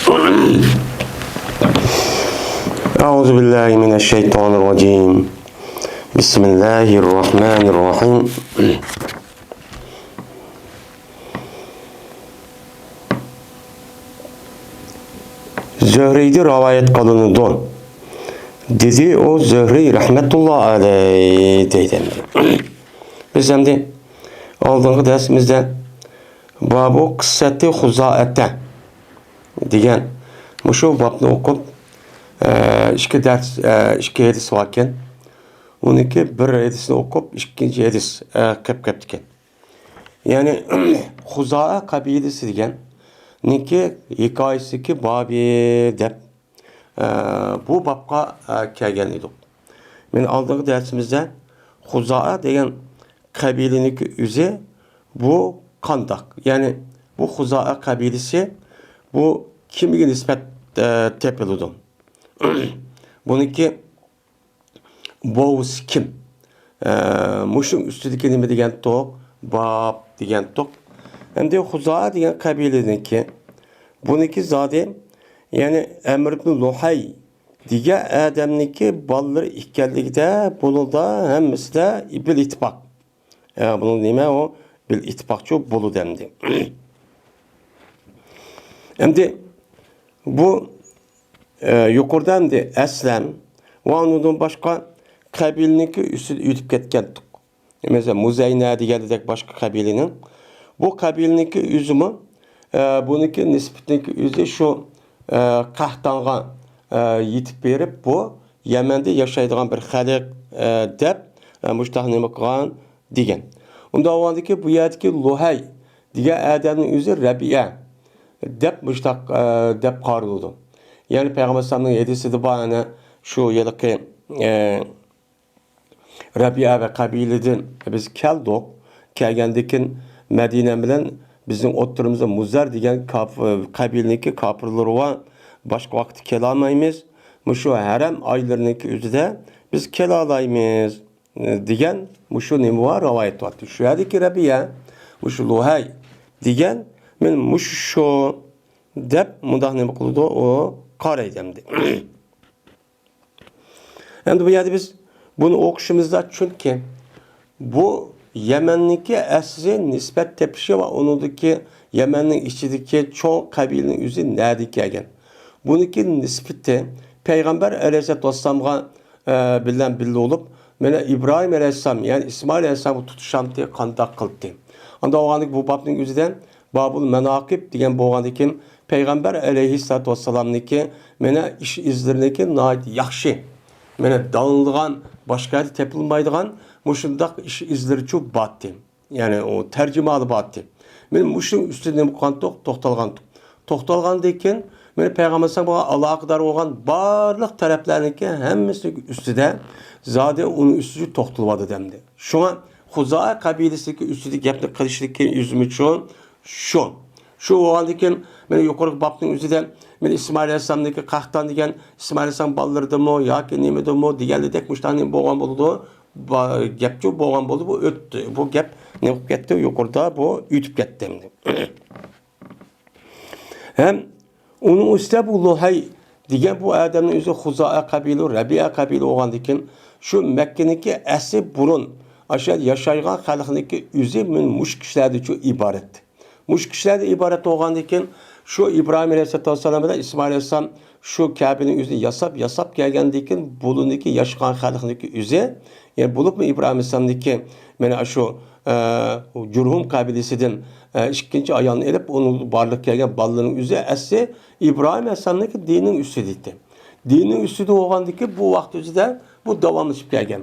أعوذ بالله من الشيطان الرجيم بسم الله الرحمن الرحيم Zöhrey'de rivayet kılındı. Dedi o Zöhrey rahmetullah aleyh deydi. Biz hem de aldığımız dersimizde babu kıssati huzaete degan şu babni okup ikki hadis varken uniki bir hadisini okup ikkinchi hadis qilib ketgan. Yani Huza'a kabilesi degan niki hikoyasiki babi deb bu babga kelgan edik. Men aldığımız dersimizde Huza'a degan kabileniki o'zi bu qandoq? Yani bu Huza'a kabilesi bu kimga nisbat tepildi? Buniki Boğuz kim? Muşun üstündeki nime degan toq, bab degan toq. Hem de Huza'a degan kabileniki buniki zade yani Emr ibn Luhay degan adamniki balları ikkenligida bunida hammasi da bil ittifoq. Bunun nima o bil ittifoqchi bulu demdi. Hem de bu yuqoridan de Aslem ve ondan başka kabileniki üstü ötüp ketken. Mesela Muzayna degandek başka kabilenin. Bu kabileniki üzümü buniki nisbetneki özü şu Qahtanğa yetip berip bu Yemen'de yaşaydigan bir xalq deb muştaq nima qilgan degan. Unda avandaki bu yerdeki Luhay degan adamning özü Rabi'a deb muştaq deb qaraldi. Yani Peygamber sallallahu hadisida bana şu yılki Rabi'a ve kabileden biz keldik. Kelgendekin Medine bilen bizim oturumuzda Muzar degan kabileniki kapırları var. Başka vakti kelamaymiz. Şu harem aylarındaki özüde biz kelalaymiz degan şu nima var rivayet var. Şu yerdeki Rabi'a şu Luhay degan men şu deb mundaq nima qildi o qaraydi. Endi bu yerda biz bunu o'qishimizda çünkü bu Yemen'deki asli nisbat tepişi ve onundaki Yemen'in içindeki çoğu kabilenin yüzü nerede kelgan. Buniki nispeti Peygamber Aleyhisselatü Vesselam'a bilen bildi olup mene İbrahim Aleyhisselam yani İsmail Aleyhisselam'ı tutuşamdı kandak kıldı. Anda oğanlık bu babın yüzüden Babul Menakib diyen bu oğanlıkin Peygamber Aleyhisselatü Vesselam'daki mene iş izlerindeki nait yaxşı mene dağılgan başka yerde tepilmaydigan muşundaq iş izleri çok battı. Yani o tercümalı battı. Benim muşun üstüne bu kantok toxtalgan deyken meni Peygamber sallallahu alaqadar olgan barlıq taraflarınki hemmisi üstüde zade onun üstücü toxtulmadı demdi. Şuna Huza'a kabilesindeki üstüdeki gapni qilishlikka yüzüm üçün şu oğandaki meni yuqorqi babning üzüden men İsmail Aleyhisselam'daki Qahtan degan İsmail Aleyhisselam ballarıdımı yoki nimedimi degandek muştani bo'lgan bo'ldi. Gapçı bo'lgan bo'ldi bu o'tdi. Bu gap ne bo'lib ketdi? Yuqorida bu o'tib ketdi. Hem onun üstüne bu Luhay degan bu adamning o'zi Huza'a kabili, Rabi'a kabili bo'lgandikin şu Mekke'niki asli burun aşağı yaşaygan xalqniki o'zi men mush kishilardan şu iborat. Mush kishilardan iborat bo'lgandikin şu İbrahim Aleyhisselam bilan İsmail Aleyhisselam şu Kabe'nin özünü yasap gelgendikin bulundaki yaşayan xalqniki o'zi yani bulup mu İbrahim Aleyhisselam'daki mene şu Cürhum kabilesinden ikkinchi ayağını elip onun barlık gelgen ballarının üzeri asli İbrahim Aleyhisselam'daki dinin üstüdeydi. Dinin üstüde olgandaki bu vakt üzerinde bu davamlaşıp gelgen.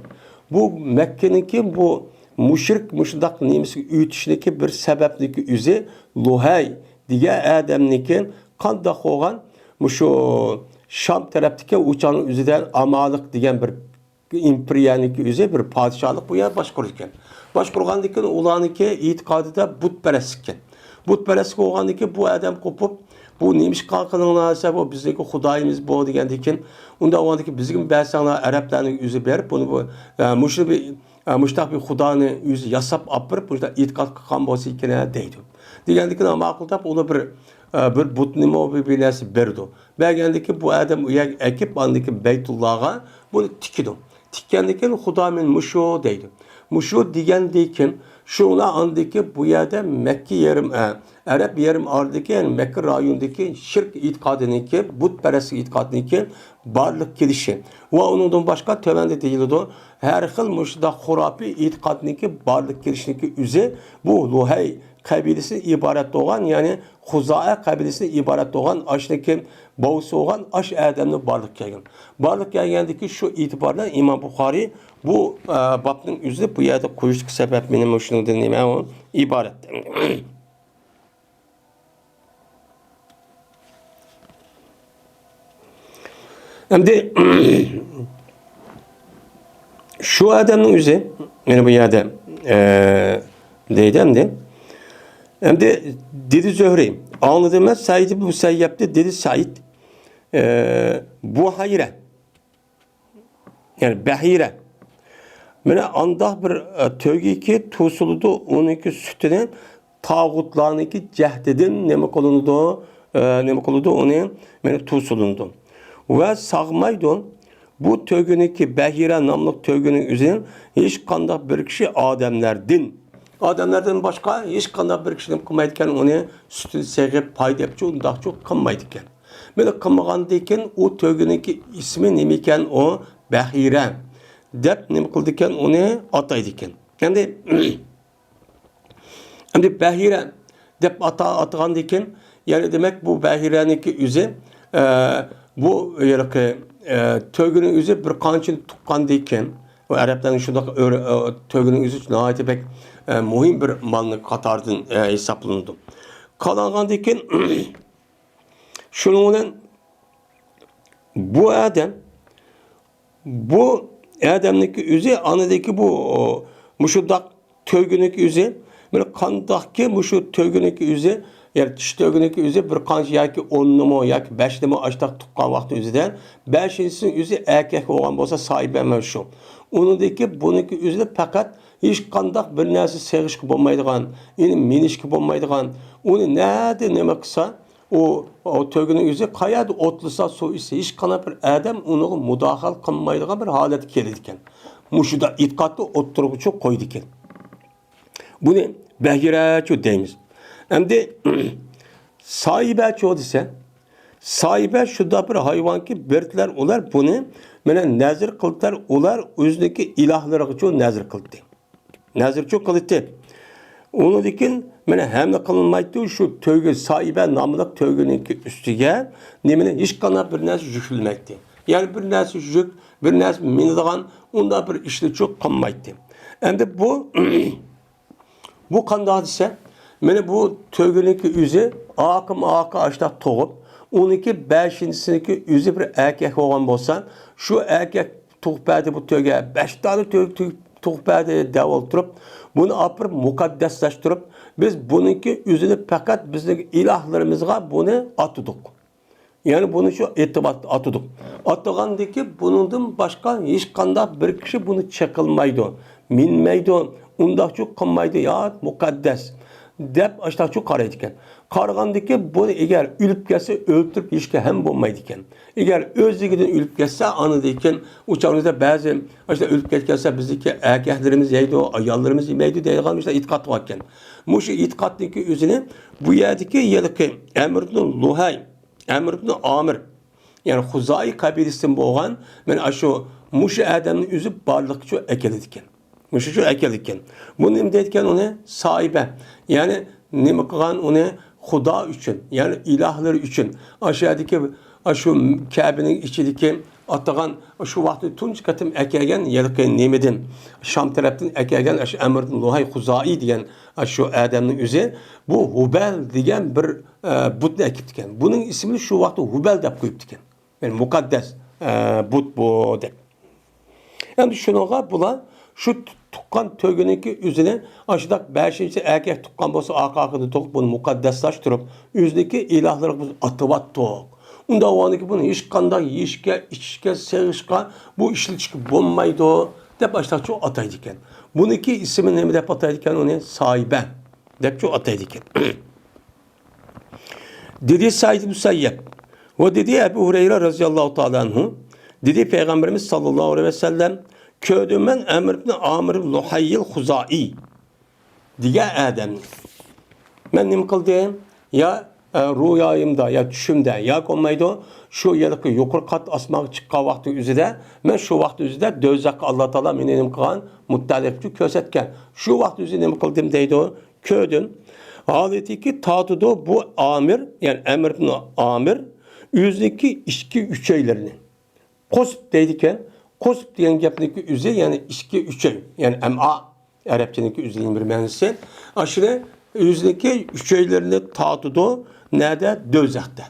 Bu Mekke'ninki bu muşdak nimesi ütüşündeki bir sebepniki üzeri Luhay diye adamniki qandaq olgan şu Şam taraftaki uçağın üzerinden Amalık diyen bir imperiyaniki üzeri bir padişahlık bu yer başkururken. Başkurgandikin ulaniki itiqadıda butperestken. Butperestlik olgandiki bu adam kopup bu neymiş kalkınınlarsa bu bizdeki Hudayimiz bu degendikin onda olgandiki bizim bəsanlar Araplarning yüzü berip bunu bu muştaq bir Hudanı yüzü yasap apırıp muştaq itiqad qilgan bo'lsa ekan deydi. Degandikin ma'qullab uni bir bir butnimo bir bilesi berdi. Belgendeki bu adam uyak ekip andaki Beytullah'a bunu tikidi. Tikkendeki Xudo men muşu deydi. Muşu degendeki şuna andaki bu yerde Mekke yerim Arap yerim ardaki yani Mekke rayonundaki şirk itikadındaki putperest itikadındaki barlık gelişi ve onundan başka tövende değildi. Her xil muşda hurafi itikadındaki barlık gelişindeki üze bu Luhay kabilesi ibaret olan yani Huza'a kabilesi ibaret olan aşdaki bağısı olan aş adamını barlık gelgen. Barlık gelgendeki şu itibarla İmam Bukhari bu babın üzerinde bu yerde koyuşluk sebep benim hoşunu dinlemeye o ibaret. Hem de şu adamın üzerinde yani bu yerde deydem de hem de dedi Zöhre anladığımız Said'i bu seyyaptı dedi Said bu hayre yani behire mene andah bir tövgiki tusuludu onunki sütüne tağutlarınki cehdedin neme kolunudu onu mene tusulundu ve sağmaydı bu tövgüneki behire namlık tövgünün üzerine hiç kandak bir kişi Ademlerden başka hiç kandak bir kişinin kılmaydıkken onu sütünü sevip payda yapıcı onu daha çok kılmaydıkken. Böyle kılmağandayken o tövgüneki ismi nemiken o behire. Dep nemi kıldıkken onu ataydıkken. Yani hem behire dep atağandayken yani demek bu behireneki yüzü bu yani tövgünün yüzü bir kançın tukkandayken o Arapların şurada tövgünün yüzü nihayet pek muhim bir malını katardın hesaplanırdı. Kalangandayken şunun bu Adem'deki yüzü anadaki bu muşuddak tövgüneki yüzü böyle kandaki muşu tövgüneki yüzü yani tiş tövgüneki yüzü bir kanç yaki 10 nimo yaki 5 nimo açtak tukkan vakti yüzüden 5'incisinin yüzü erkek olan olsa sahibi hemen şu. Onundaki bununki yüzü fakat hiç kandak bir nersi sevişki bulmaydıgan, yani minişki bulmaydıgan, onu nerede neme kısa o tövgünün yüzü kayadı otlusa su ise hiç kana bir adam onu mudahal kılmaydıgan bir halet gelirken. Muşuda itkatlı oturucu koyduken. Bunu behireço deyimiz. Hem de sahibeço dese sahibe şuda bir hayvan ki bertler olar bunu mene nazir kıldılar olar özündeki ilahları çok nazir kıldı. Nazir çok kıldı. Onu dikin mene hem kılınmaydı şu tövgü sahibe namlık tövgünün üstüge nemine hiç kana bir nas yükülmekti. Yani bir nas yük bir nas mindiğan onda bir işle çok kanmaydı. Hem de bu kanda ise mene bu tövgünün yüzü akım açta toğup 12 5'incisindeki yüzü bir erkek olan olsan şu erkek tuhbede bu tövge 5 tane tuhbede dev oturup bunu apır mukaddesleştirip biz bununki yüzünü fakat bizim ilahlarımızga bunu atıdık. Yani bunu şu itibat atıdık. Atığandaki bunun başka hiç kanda bir kişi bunu çekilmeydi. Minmeydi. Ondan çok kılmaydı ya mukaddes. Dep açta çok karaydıken. Kargandaki bunu eğer ülüp gelse öldürüp hiç hem bulmaydıken. Eğer özlüğünden ülüp gelse anıdayken uçağımızda bazı işte ülüp gelse bizdeki erkeklerimiz yeydi o ayallarımız yemeydi diye kalmışlar itkat varken. Muşu itkattaki üzerine bu yerdeki yerdeki Emr ibn Luhay, Emr ibn Amir yani Huzai kabilesinden boğan ben aşu Muşu Adem'in yüzü barlıkçı ekelidiken. Muşu ekelidiken. Bunu ne dedikken onu sahibe. Yani ne bakılan onu Huda için yani ilahları için aşağıdaki şu Kabe'nin içindeki atağan şu vakti tunç katım ekegen yelken nemedin Şam taraftan ekegen Emr ibn Luhay Huzai diyen şu Adem'in yüzü bu Hubel diyen bir butne ekiptiken. Bunun ismini şu vakti Hubel de koyuptiken. Yani mukaddes but bu de. Yani şuna bula şu tukkan tövgününki üzerine aşıdak 5. erkek tukkan bolsa akakını tokup bunu mukaddeslaştırıp yüzdeki ilahları atıvat tok. Unda o anki bunu hiç kanda yişke, içke, sevişke bu işli çıkıp bulmaydı o. De başta çok ataydıken. Bununki ismi ne de ataydıken onu sahibe. De çok ataydıken. Dedi Said Musayyep. O dedi Ebu Hureyre radıyallahu ta'ala anhu. Dedi Peygamberimiz sallallahu aleyhi ve sellem. Köydüm ben Emr ibn Amr ibn Luhayyil Huzai. Diye Adem'ni. Ben nim kıldım? Ya rüyayımda, ya düşümde, ya olmaydı. Şu yılıkı yukarı kat asmağı çıkan vakti üzere, ben şu vakti üzere dözak Allah Teala menim kılan mutlulukçu kösetken. Şu vakti üzere nim kıldım deydi o. Köydüm. Haleti ki tatıda bu amir, yani Emr ibn Amir, yüzdeki içki üçeylerini. Kosp deydiken, kosp diyen gepindeki üze, yani içki üçey, yani M.A. Arapçadaki üzerinin bir mənisi. Aşırı yüzdeki üçeylerini tatıda nerede? Dözakta.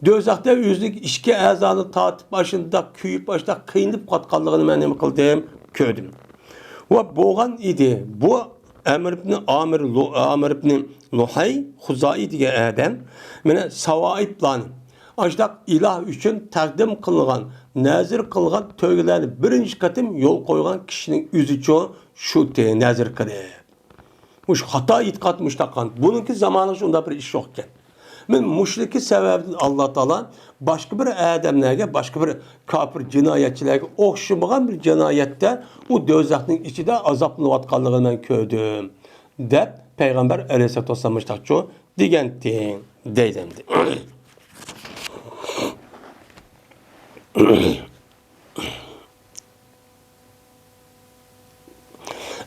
Dözakta yüzdeki içki əzalı tatip başında, küyüp başında kıyınıp katkanlığını ben nemi kıldım, köydüm. Ve boğan idi. Bu Emr ibn Amr ibn Luhay Huzai diye adam mene savaiplan ajdaq ilah üçün təqdim qılınğan, nazir qılınğan tövgelerini birinci katım yol koygan kişinin üzü şu te nazir qılıb. Muş hata itqatmış taqan. Bununki zamanı şunda bir iş yokken. Men müşriki sebebin Allah Taala başka bir adamlarga, başka bir kafir cinayetçilerge oxşamagan bir cinayette o dözaqning içinde azaplanayotganligini men ko'rdim. Deb Peygamber Aleyhisselatü Vesselam şu deganti deydi.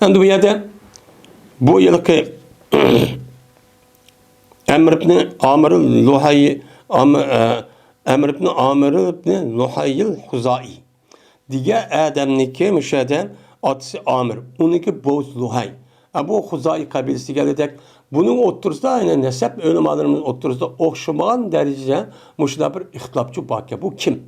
Endi bu yerda bu yılki Emr ibn Amr Luhay Emr ibn Amr ibn Luhayyil Huzai diye adamniki müşahede atısı Amr. Onunki Boz Luhay. Bu Huzai kabilesi gelecek. Bunun oturusda aynı nesep ölümalarımız oturusda okşamayan derecede müşahede bir ihtilapçı bakya. Bu kim?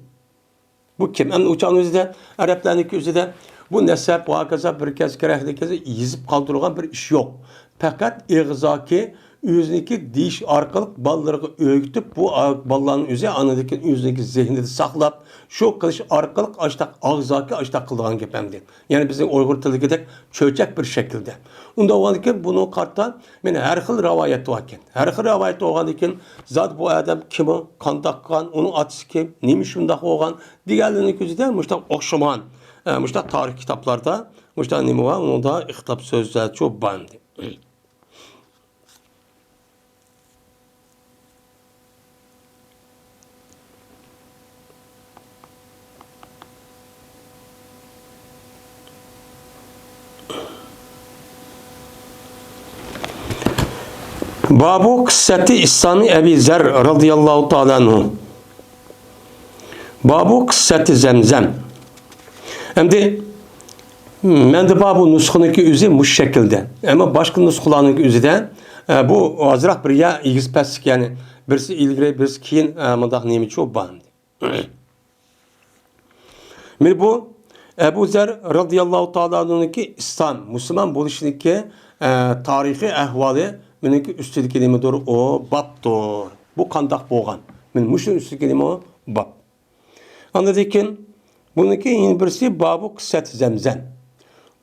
Bu kim? Hem uçağın üzerinde, Araplarındaki üzerinde bu nesep, vakaza bir kez kerehli kez yizip kaldırılan bir iş yok. Fakat ağzaki yüzündeki diş arkalık balları öğütüp bu balların üzeri anadaki yüzündeki zihnini saklap şu kılıç arkalık açtak ağzaki açtak kıldıgan gepemdi. Yani bizim Uygur tilideki çöçek bir şekilde. Onda oğandikin bunu karttan meni her xil rivayet varken. Her xil rivayet oğandikin zat bu adam kim o? Kandakkan, onun atısı kim? Neymiş şundak oğan? Diğerlerinin gözüden müştak okşaman. Müştak tarih kitaplarda müştak neymi var? Onun da ihtap sözler çok bandı. Babu kıssati İslami Ebi Zer radıyallahu ta'ala anhu. Babu kıssati Zemzem. Hem de ben de babu nuskhanınki üzü muş şekilde. Ama başka nuskhalarınki üzü de bu azrak bir ya ilgispesik yani birisi ilgili birisi kiyin mıdak neymi çok bandı. Bir bu Ebu Zer radıyallahu ta'ala anhu'nunki İslam, Müslüman buluşundaki tarihi ehvali Meniki üstüdeki kelimedir o babdır. Bu kandak boğan. Men muşun üstüdeki kelime o bab. Anladıkken bununki yine birisi babu kıssat zemzem.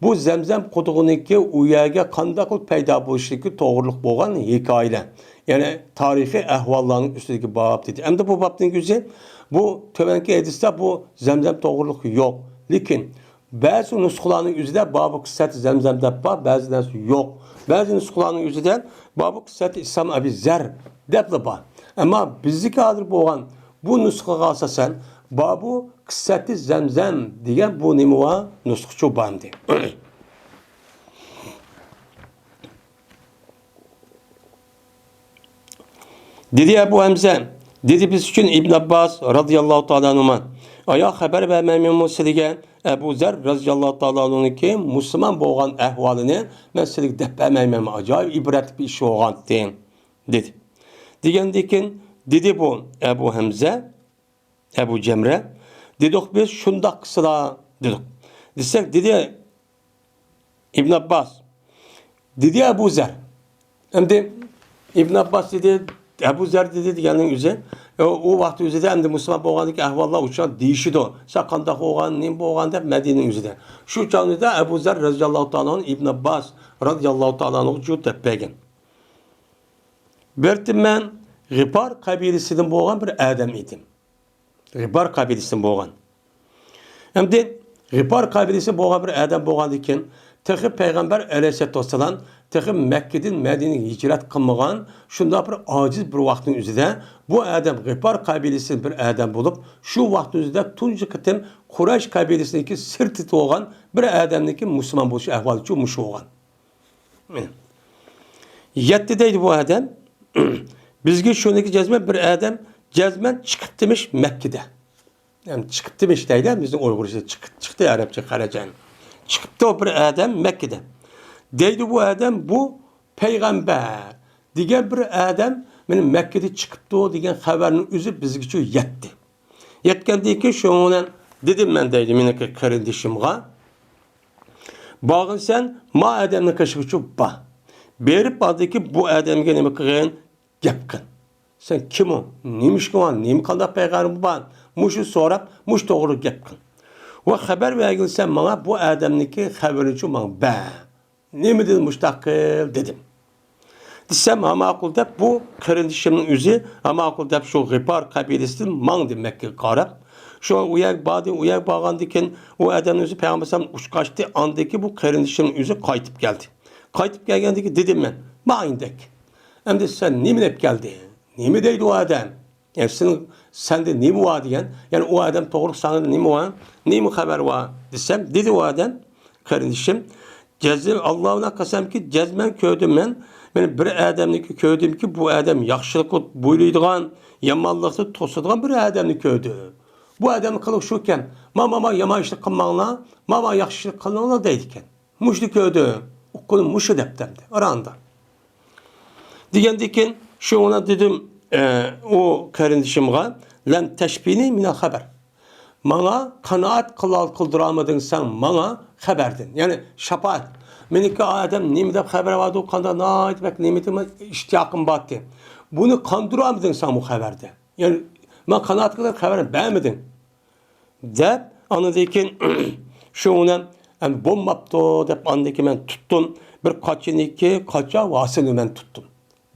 Bu zemzem kutuğundaki uyaga kandak payda buluşundaki doğruluk boğan hikaye. Yani tarihi ehvalların üstüdeki bab dedi. Hem de bu babın güzel. Bu töbenki hadiste bu zemzem doğruluk yok. Lakin bazı nuskhalarning üzerinde babu kıssat zemzem deb var, bazıları yok. Bazı nuskhalarning üzerinde babu kıssat İslam Ebi Zer deb var. Ama bizdeki hazır bo'lgan bu nuskhaga asosan babu kıssat zemzem degan bu nima var? Nuskha bandi. Dedi Ebu Hamza, dedi biz için İbn Abbas radıyallahu ta'ala anhuma aya haber vermem musilge Ebu Zer radıyallahu ta'ala anhu'nunki Müslüman bo'lgan ahvolini men sizga deb bermayman, acayip ibret bir iş olgan dedi. Degandekin dedi bu Ebu Hamza, Ebu Cemre, dedik biz şundak kısıla dedik. Desek dedi İbn Abbas, dedi Ebu Zer. Hem de İbn Abbas dedi Ebu Zer dedi deganning o'zi o vaqt o'zida endi Müslüman bo'lgandagi ahvollar uçan deyishidi. Saqanda bo'lgan, nim bo'lgan deb Madinaning o'zida. Shu chog'da Ebu Zer radhiyallohu ta'ala İbn Abbas radhiyallohu ta'ala juda bergan. Bertim men G'ifar kabilesinden bo'lgan bir adam edim. G'ifar kabilesinden bo'lgan. Endi G'ifar kabilesi bo'lgan bir adam bo'lgan ekan, tehi payg'ambar alayhissalatu vassalam tehi Makkadan Madinaga hijrat qilmagan, shunda bir ojiz bir vaqtning o'zida bu adam G'ifar kabilesining bir adam bo'lib, shu vaqt o'zida tunji qitim Quraysh kabilesiniki sirti bo'lgan bir adamniki musulmon bo'lish ahvoli shu mush bo'lgan. Yetti deydi bu adam. Bizga shuniki jazman bir adam jazman chiqib demiş Makkada. Yani çıkıp demiş deydi, bizim Uygurca çıktı Arapça Karacan. Çıkıp da bir adam Mekke'de. Deydi bu adam bu peygamber. Diğer bir adam benim Mekke'de çıkıp da diyen haberini üzüp bizge şu yetti. Yetkendiği ki şundan dedim ben deydi mineki kardeşimga. Bağın sen ma adamın kaşığı şu ba. Berip aldı ki bu adamga nime kıgın yapkın. Sen kim o? Neymiş ki o? Neyim kaldı peygamber bu? Muşu sorap, muş doğru yapkın. Ve haber verilsen bana bu adamniki haberini şu bana be. Ne mi dedim müştakil dedim. Desem ama akulda bu kardeşimin üzü ama akulda şu G'ifar kabilesinin man demek ki karab. Şu an uyak bağandıkken o adamın üzü peygamberim uçkaçtı andaki bu kardeşimin üzü kayıtıp geldi. Kayıtıp geldiğindeki dedim ben. Ma'indek. Hem de sen ne mi hep geldi? Ne mi deydi o adam? Yani sende ne mi var diyen, yani o adam doğru sana ne mi var, ne mi haber var desem, dedi o adam, kardeşim, Allah'ına kasem ki cezmen köydüm ben bir adamniki köydüm ki bu adam yaxşılık buyruyduğun, yamanlıkta tosuduğun bir adamni köydü. Bu adam kılık şuken, mama yamayışlık kılmağına, mama yaxşılık kılmağına deydiken, muşlu köydü, okulun muşu deptemdi, aranda. Diyen şu ona dedim, o kardeşimge lem teşbini minel haber. Bana kanaat kıldıramadın sen bana haberdin. Yani şapaat. Meniki adam neymi de haber vardı o kanda na etmek nimetime iştiyakım battı. Bunu kandıramadın sen bu haberde. Yani ben kanaat kılır haberini beğenmedin. Dep anladıyken şu ona yani bombaptı dep andaki ben tuttum. Bir kaça vasını ben tuttum.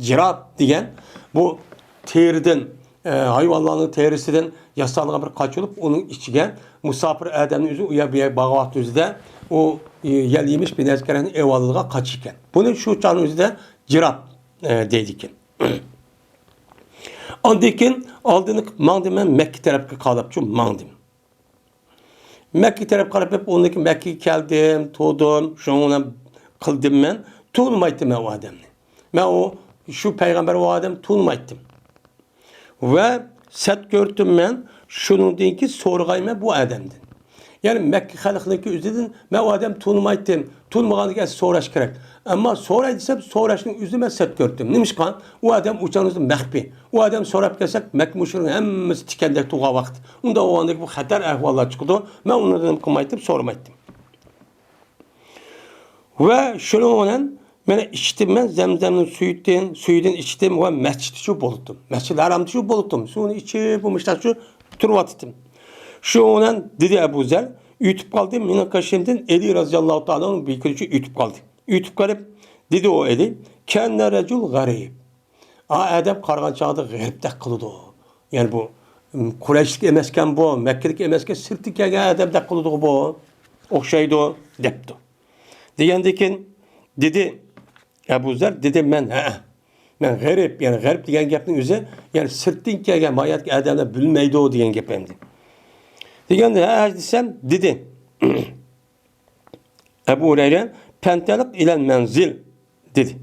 Cirab diyen bu teriden, hayvanların terisinden yasallığa bir kaç olup onun içine musafir adamın yüzü uya bağıvat yüzde o yemiş bir nezkerenin eyvallığa kaçırken. Bunu şu çanın yüzde cirab deydikken. Andikin aldığını mandim ben Mekke tarafı kalıp şu mandim. Mekke tarafı kalıp hep ondaki Mekke'ye geldim, tuğdum, şuna kıldım ben. Tuğulmaydım ben o adamı. Ben o şu peygamber o adam tuğulmaydım. Ve set gördüm ben şunun deyin ki sorgayma bu adamdan. Yani Mekke halkındaki üzerinde ben o adam tuğulmaydım. Tuğulmaganı gelse soraş gerek. Ama soraysam soraşın üzerine set gördüm. Neymiş kan? O adam uçağınızda mehbi. O adam sorap gelsek Mekke müşriğinin hemmesi tikendek tuğa vakti. Onda o andaki bu hatar ahvallar çıktı. Ben onlardan kılmaydım, sormaydım. Ve şunu olan ben içtim ben zemzemin suyundan içtim ve mescid şu buluttum. Mescid haramda şu buluttum. Suyunu içip bu müştak şu turvatittim. Şu olan dedi Ebu Zer, ütüp kaldı. Minin kaşımdan Eli razıyallahu ta'ala'nın bir kılıcı ütüp kaldı. Ütüp kalıp dedi o Eli, kenne recul garib. Adam kargan çağda garipte kılıdı o. Yani bu Kureyşlik emesken bu, Mekke'lik emesken sırtı kegen adam da kılıdı bu. Okşaydı o, depti. Diyendikin dedi Ebu Zer dedim ben garip yani garip diyen gapning o'zi yani sirtdan kelgan mayat odamlar bilmaydi o degan gap endi. Deganda desem dedi. Ebu Hureyre pentalik ilal menzil dedi.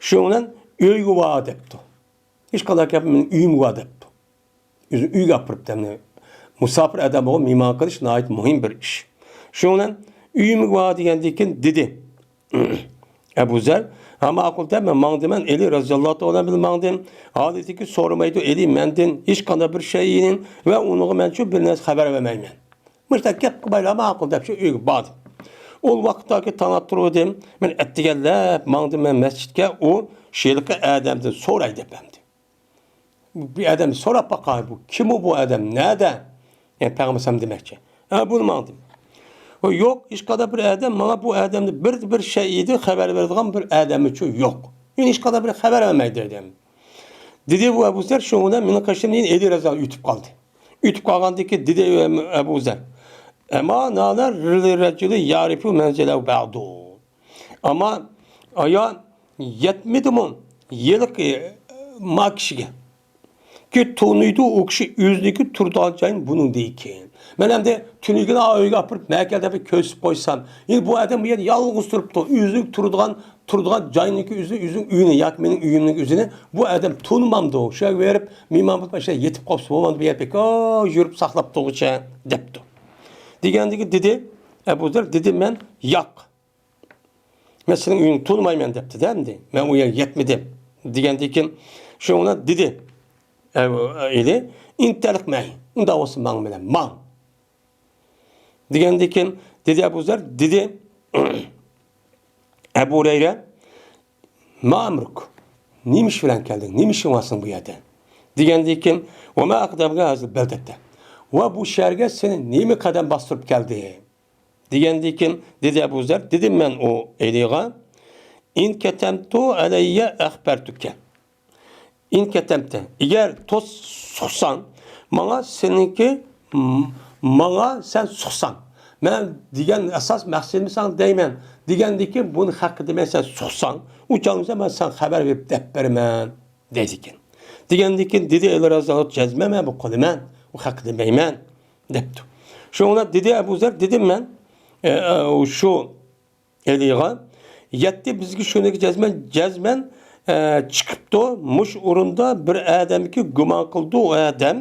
Şundan uy va debdi. Hech qanday gap men uyim va debdi. Uy gapiribdi. Musafir odam o mehmon qilish nihoyat muhim bir ish. Şundan uyim va degandan dedi. Ebu Zer ama akulda ben mangdimen Eli razıyallahu ta'ala bil mangdim. Adeti ki sormaydı Eli menden hiç kana bir şeyinin ve onu men şu bir nas haber vermeymen. Müştakip kıbayla ama akulda şu uygu badım. O vakittaki tanıttırdım. Ben ettigellep mangdim ben mescidke o şeylik adamdan soraydı efendi. Bir adam sorap bakar bu. Kim o bu adam? Nerede? Yani Peygamber demekçi. Bunu mangdim. O yok, hiç kadar bir adam bana bu adamda bir şeydi haber verdiğim bir adam için yok. Yani hiç kadar bir haber vermeydi dedim. Dedi bu Ebu Zer şuna meni kaşım deyin eli razal ütüp kaldı. Ütüp kalgandaki dedi Ebu Zer. Ama nalar racülü yarifu menzelev ba'du. Ama aya yetmedi mi? Yıllık ma kişiye. Ki tonuydu o kişi yüzdeki turda alacağın bunun değil ki. Ben hem de tünügünü ağıyı yapıp merkezde bir kösüp koysam. Yani bu adam bu yer yalnız duruptu. Yüzlük turduğan cayındaki yüzün üyünü, yak benim üyümün yüzünü bu adam tunmamdı o. Şöyle verip mimam başa yetip kopsa olmadı bir yer pek. Yürüp saklap doğuça depti. Degендeki dedi Ebu Zer dedi ben yak. Ben senin üyünü tunmayım ben depti değil mi? Ben o yer yetmedim. Degендeki şu ona dedi. Eli intelik mey. Unda olsun man bilen man. Degендeki dedi Ebu Zer dedi Ebu Hureyre ma amruk. Neymiş filan geldin? Neymişin varsın bu yerde? Degендeki ve ma akdamga hazır beldette. Ve bu şerge senin neymi kadem bastırıp geldi? Degендeki dedi Ebu Zer dedim ben o eliğe in ketemtu aleyye ehbertüke. İn ketemte. Eğer toz soksan, bana seninki, bana sen soksan. Ben diyen esas məqsədimi sana deymen. Degендeki bunu hakkı demen sen soksan, uçağınıza ben sana haber verip dep vermem. Dedikin. Degендeki dedi el razı cezmeme bu kolu men. O hakkı demeymen. Deptu. Şu ona dedi Ebu Zer dedim ben şu eliğe yetti bizgi şunu cezmen çıkıptı, muş urunda bir adam ki güman kıldı o adam.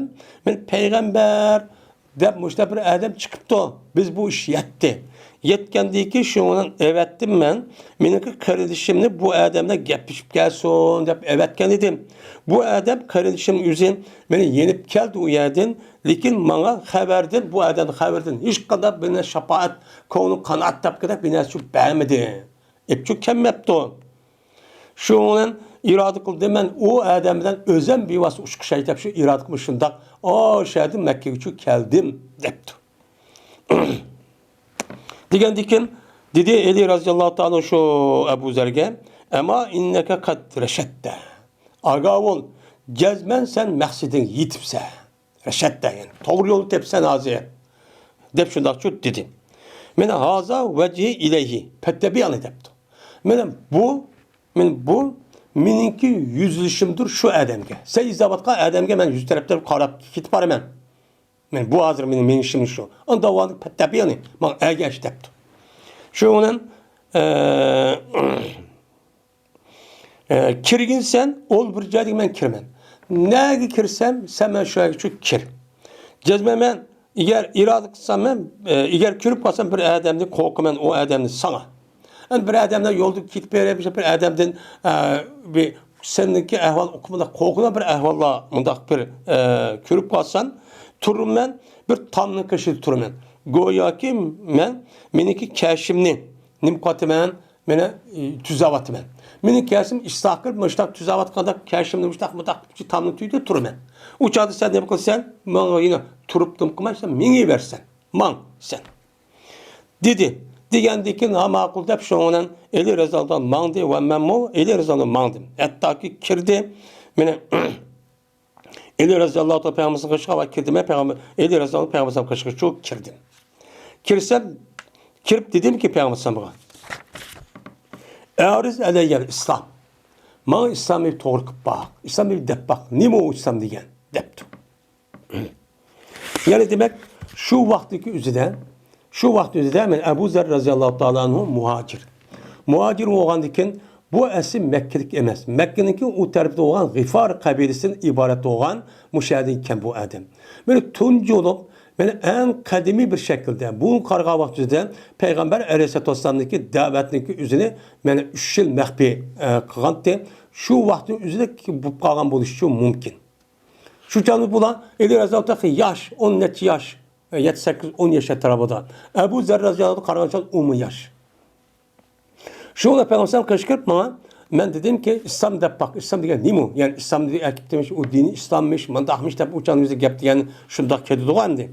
Ben peygamber dep muşta bir adam çıkıptı. Biz bu iş yetti. Yetkendeki şundan evettim ben. Benimki kardeşimle bu adamla gepişip gelsin dep evetken dedim. Bu adam kardeşim yüzün beni yenip geldi o yerden. Lakin bana haberdin bu adam haberdin. Hiç kadar bana şapaat konu kanaat tap kadar bana çok beğenmedi. Hep çok kemmepti. Şunun irade kıldı ben o adamdan özen bir vasıf uçku şeytap şu irade kılmışında o şeydim Mekke'ye uçup geldim depti. Degендeki dedi Eli razıyallahu ta'ala şu Ebu Zer'ge ama inneke kad reşette. Aga ol cezmen sen meksidin yitipse. Reşette yani. Doğru yolu tepsen azı. Dep şundak şu dedi. Mene haza vecihi ileyhi. Pettebiyanı depti. Bu meninki yüzleşimdir şu adamga. Sen izabatka adamga ben yüz taraftan qarab ketib baraman. Men bu hazır mening işim şu. Onda o tabiani men ergash depti. Şu onun kirgin sen ol bir joyga men kirman. Nega kirsam sen men shu yerga şu kir. Jazmaman eğer irade qilsam men eğer kirib qolsam bir adamni qo'rqaman o adamni sana. Yani bir adamdan yolda gidip bir adamdan bir seninki ahval okumada korkuna bir ahvalla mundaq bir körüp kalsan turum ben bir tanrı kışı turum ben. Goya ki meniki keşimni nimkatı ben mene tüzavatı ben. Menin keşim istaqır müştak tüzavat kadar keşimni müştak tanrı tüydü turum ben. Uçadı sen ne bakılsan bana yine turuptum kumaşsa meni versen. Man sen. Dedi. Degендeki namakul dep şoňundan Eli Rezaldan maňdy we men mo Eli Rezaldan maňdym. Hatda ki kirdi. Mene Eli Rezallahu ta peýgamberin kışga we kirdim. Peýgamber Eli Rezaldan peýgamberin kışga çok kirdim. Kirsem kirip dedim ki peýgamberin bana. Ariz aleyel İslam. Maň İslamy togry kıp bak. İslamy dep bak. Nime o İslam degen depdi. Yani demek şu wagtdaki üzüden şu vaxtda hemen Ebu Zer razıyallahu ta'ala anhu muhacir. Muhacir oğandikin bu esim Mekke'lik emas. Mekke'ninki o tarafta olan Gifar kabilesinin ibaret olan müşahedeyken bu adam. Böyle tuncu olup böyle en kadimi bir şekilde bu karga vaxtda Peygamber Aleyhisselatü Vesselam'daki davetindeki üzerine yani 3 yıl mehbi kılgandı. Şu vaxtın üzerine bu kalgan buluşu mümkün. Şu canlı bulan Eli Razal'daki yaş 10 net yaş 7-8-10 yaşa tarafından. Ebu Zer razıyallahu karançal 10 yaş. Şu ola Peygamber kışkırıp bana ben dedim ki İslam da bak İslam diye ne mi? Yani İslam diye erkek demiş o dini İslammış, mandahmış da uçanımızı yaptı yani şunda kedi doğandı.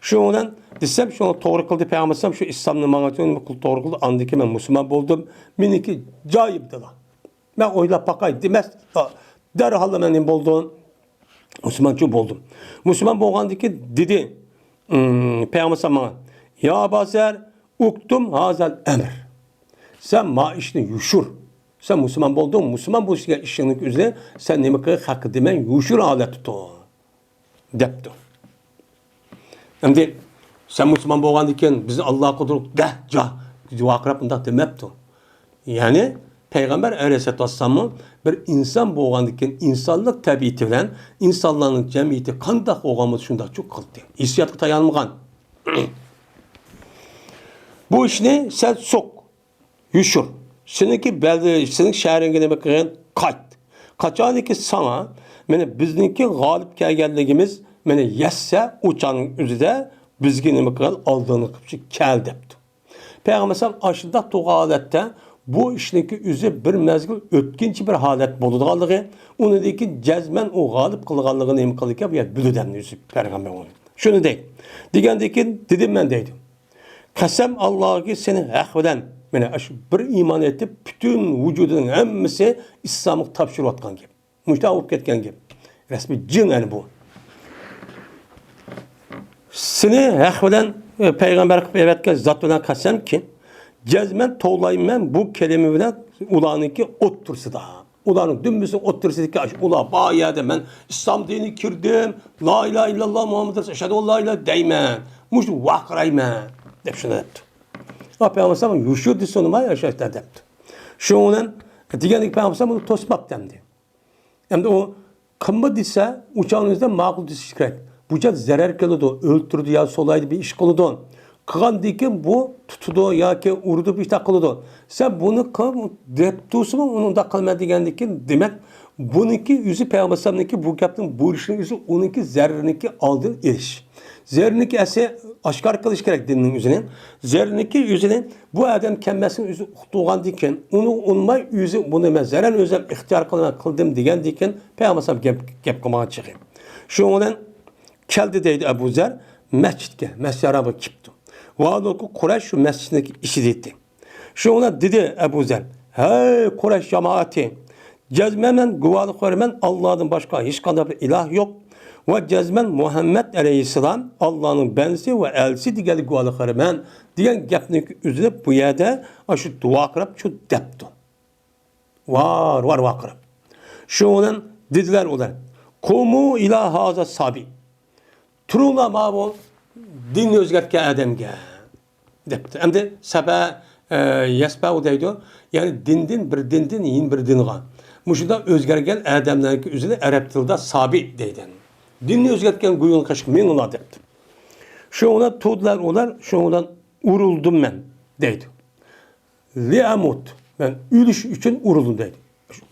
Şu olan desem şu doğru kıldı Peygamber şu İslam'ın manatını doğru kıldı andı ki ben Müslüman oldum. Meniki cayıptılar. Ben oyla bakay demez Derhal men nima bo'ldim? Müslümançı boldum. Müslüman bolgandaki dedi Peygamber sana ya Abazer uktum hazal emr. Sen ma işini yuşur. Sen Müslüman boldun. Müslüman bu işinin üzerine sen nima qilib haqqı demen yuşur alet tut. Depti. Endi sen Müslüman bolgandiken bizni Alloh qudurib vaqirab bundaq demepti. Yani Peygamber Aleyhisselatü Vesselam'ın bir insan bolgandiken insanlık tabiati bilen insanların cemiyeti qandaq olganmız şunda çok kıldı. Hissiyatga tayanmagan. Bu işni sen sok, yuşur. Seninki belli, senin şehringe nima qilgan qayt. Qachoniki sana, meni bizniki g'olib kelganligimiz meni yassa uçanın üzüde bizga nima qilgan oldini qilib kel debdi. Peygamber sallam aşındaq to'g'a holatda bu işniki üzü bir mezgil ötkinchi bir holat bo'ladiganligi, unidagi jazman u g'olib qilganligini nima qilgan bu biludamni üzü Peygamber onu. Shuni deydi. Degandan dedim men deydi. Qasam Allohga seni haq bilan meni shu bir iymon etib bütün vücuduning hammasi islomga topshirayotgan gap. Mushta olib ketgan gap. Rasmiy jin ani bu. Seni haq bilan Peygamber evetken zat bilan qasam ki cezmen to'layman bu kelime bilan ularniki o'ttirsa da. Ularning dümbüsü o'ttirsidiki ular bayada men islom dini kirdim. La ilahe illallah Muhammed Resul eşhedü en la ilahe deyman. Mush vaqrayman deb shuni debdi. Peygamber sallam yuşur disonuma yaşaydı debdi. Şundan deganlik Peygamber sallam bunu tosmap demdi. Hem de o qimma desa uçağınızda ma'qul desish kerak. Bu cad zarar keladi, o'ltirdi ya solaydi bir ish qiladi. Qilgandikin bu tutudi yoki urdi bir ish qiladi. Sen bunu qil deb tursinmi, unda qilma degandikin demak buniki yüzü Peygamber sallamniki bu gapning buyurishining yüzü uniki zarriniki oldin erish. Zerriniki ese aşkar kılış gerek dininin yüzüne. Zerriniki yüzüne bu adam kemmesinin yüzü uğtuğan diken, onu unmay yüzü bunu ben zerren özüm ihtiyar kıldım diyen diken Peygamber sallam gep kılmaya çıkayım. Şu olan keldi deydi Ebu Zer mescidke, mescid arabı kipti. Vaadolku Kureyş şu mescidindeki işi deydi. Şu ona dedi Ebu Zer, hey Kureyş cemaati, cezmemen, guvalık vermen Allah'ın başka hiç kadar bir ilah yok. Ve cezmen Muhammed Aleyhisselam Allah'ın bensi ve elsi digeli guvalıkları men diyen gapning üzerine bu yerde şu dua kırıp şu depti. Var vakırıp. Şu olan dediler olan kumu ila haza sabi. Turula ma bu din özgertken ademge depti. Hem de sebe yesbe o deydi. Yani dindin bir dindin yin bir dinga. Muşuda özgergen ademlerin üzerine Arap tilde sabi deydi. Dinni özgertken guyun kaşık men ona depti. Şu ona tuğdular olar, şu ondan uruldum men deydi. Li amut, ben ülüş için uruldum deydi.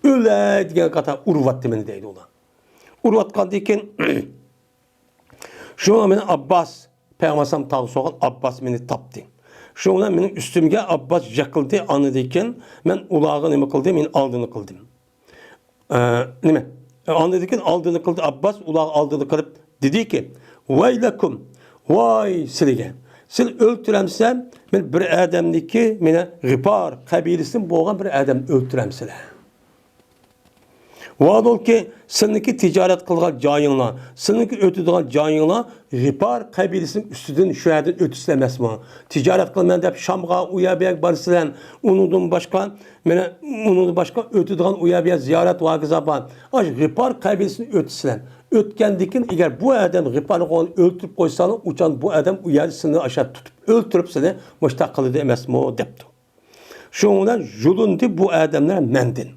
Öyle diyen kata urvattı beni deydi ola. Urvatkan deyken, şu ona beni Abbas, Peygambersam tağı soğan Abbas beni taptı. Şu ona benim üstümge Abbas yakıldı anı deyken, ben ulağı nemi kıldım, ben aldığını kıldım. Nemi? Anladıkken aldığını kıldı Abbas, ulağı aldığını kılıp dedi ki vaylakum, vay silige. Sil öldüremsem, ben bir adamdaki mene Gıpar kabilesinin boğan bir adam öldüremsile. Vadol ki sizniki ticaret kılgan cayınla, sizniki ötüdüğün cayınla Gıpar kabilesinin üstüdün şu yerden ötüslemez mi? Ticaret kılmayan deyip Şam'a uyabiyak barısılan, unudun başka ötüdüğün uyabiyak ziyaret vakıza ban. Aş Gıpar kabilesinin ötüsülen. Ötkendikin eğer bu adam Gıpar'ı öldürüp koysanı uçan bu adam uyarısını aşağı tutup öldürüp seni müştak kılıdı emez mi o depti. Şu ondan julundu bu adamlar mendin.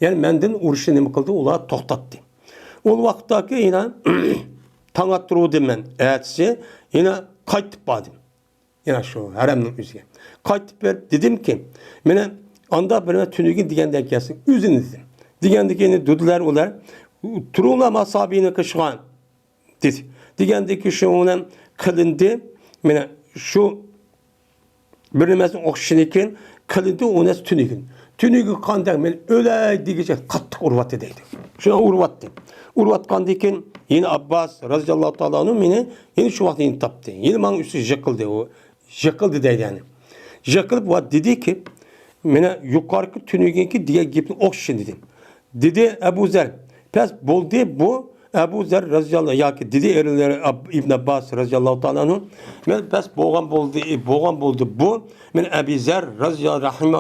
Yani mendin uruşu nemi kıldı, olar toxtattı. O vaxtdaki yine taң attırıdı men, ertesi yine qaytip badım. Yine şu haremnin üzüge. Qaytip ver, dedim ki, mene anda birine tünügün digenden gelsin, üzün dedim. Digendeki dediler olar, turuna masabini kışgan, dedi. Digendeki şu onun kılındı, mene şu birimizin okşinikin, kılındı onas tünügün. Tünügü kandak men öyle diyecek kattık urvatı deydi. Şuna urvattı. Urvatkan deyken yine Abbas radıyallahu ta'ala anhu meni yine şu vakti yine taptı. Yine bana üstü jıkıldı o. Jıkıldı deydi yani. Jıkılıp va dedi ki mene yukarıki tünügünki diye gipni okşin dedim. Dedi Ebu Zer Pes buldu bu Ebu Zer radıyallahu yoki dedi erileri İbn Abbas radıyallahu ta'ala anhu. Men pes boğan buldu bu. Men Ebu Zer radıyallahu rahime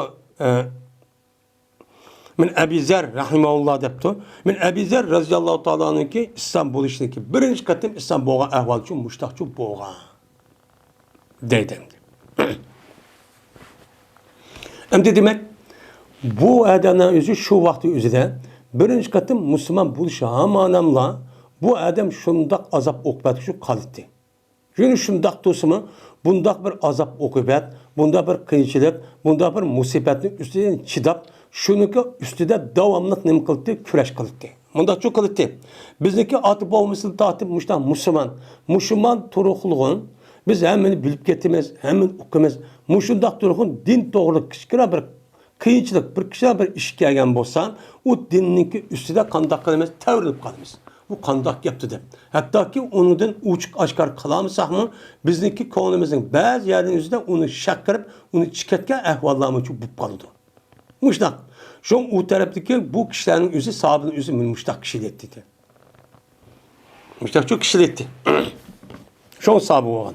men Ebu Zer rahimahullah depti. Men Ebu Zer radıyallahu ta'ala anhu ki İslam buluşundaki birinci katım İslam boğan ahvalçı muştahçı boğan. Dedim. Endi demek bu adamın özü şu vakti özüde birinci katım Müslüman buluşu hamanamla bu adam şundak azap okubat şu kalitdi. Yani şundak tosunu bundak bir azap okubat, bunda bir kıyınçılık, bunda bir musibetin üstüne çidap, şununki üstüde davamlıq nem kılıttı, küreş kılıttı. Bunda çok kılıttı. Bizdeki atı babamızın tatip Müslüman turuqluğun biz hemen bilip getimiz, hemen okuyumuz. Muşundak turuqun din doğruluk kişkira bir kıyınçılık, bir kişiler bir iş gelgen bolsan, o dinninki üstüde kandak kalımız, tevrilip kalımız. Bu kandak yaptı de. Hatta ki onundan uçuk aşkar kalamısak mı, bizdeki konumuzun bazı yerlerin üzerinde onu şakkırıp, onu çıkartken ehvallarımı çok bup kalıdı. Muştak. Şu an o taraftaki bu kişilerin üzü, sahabının üzü muştak kişiletti. Muştak çok kişiletti. Şu an sahabı olan.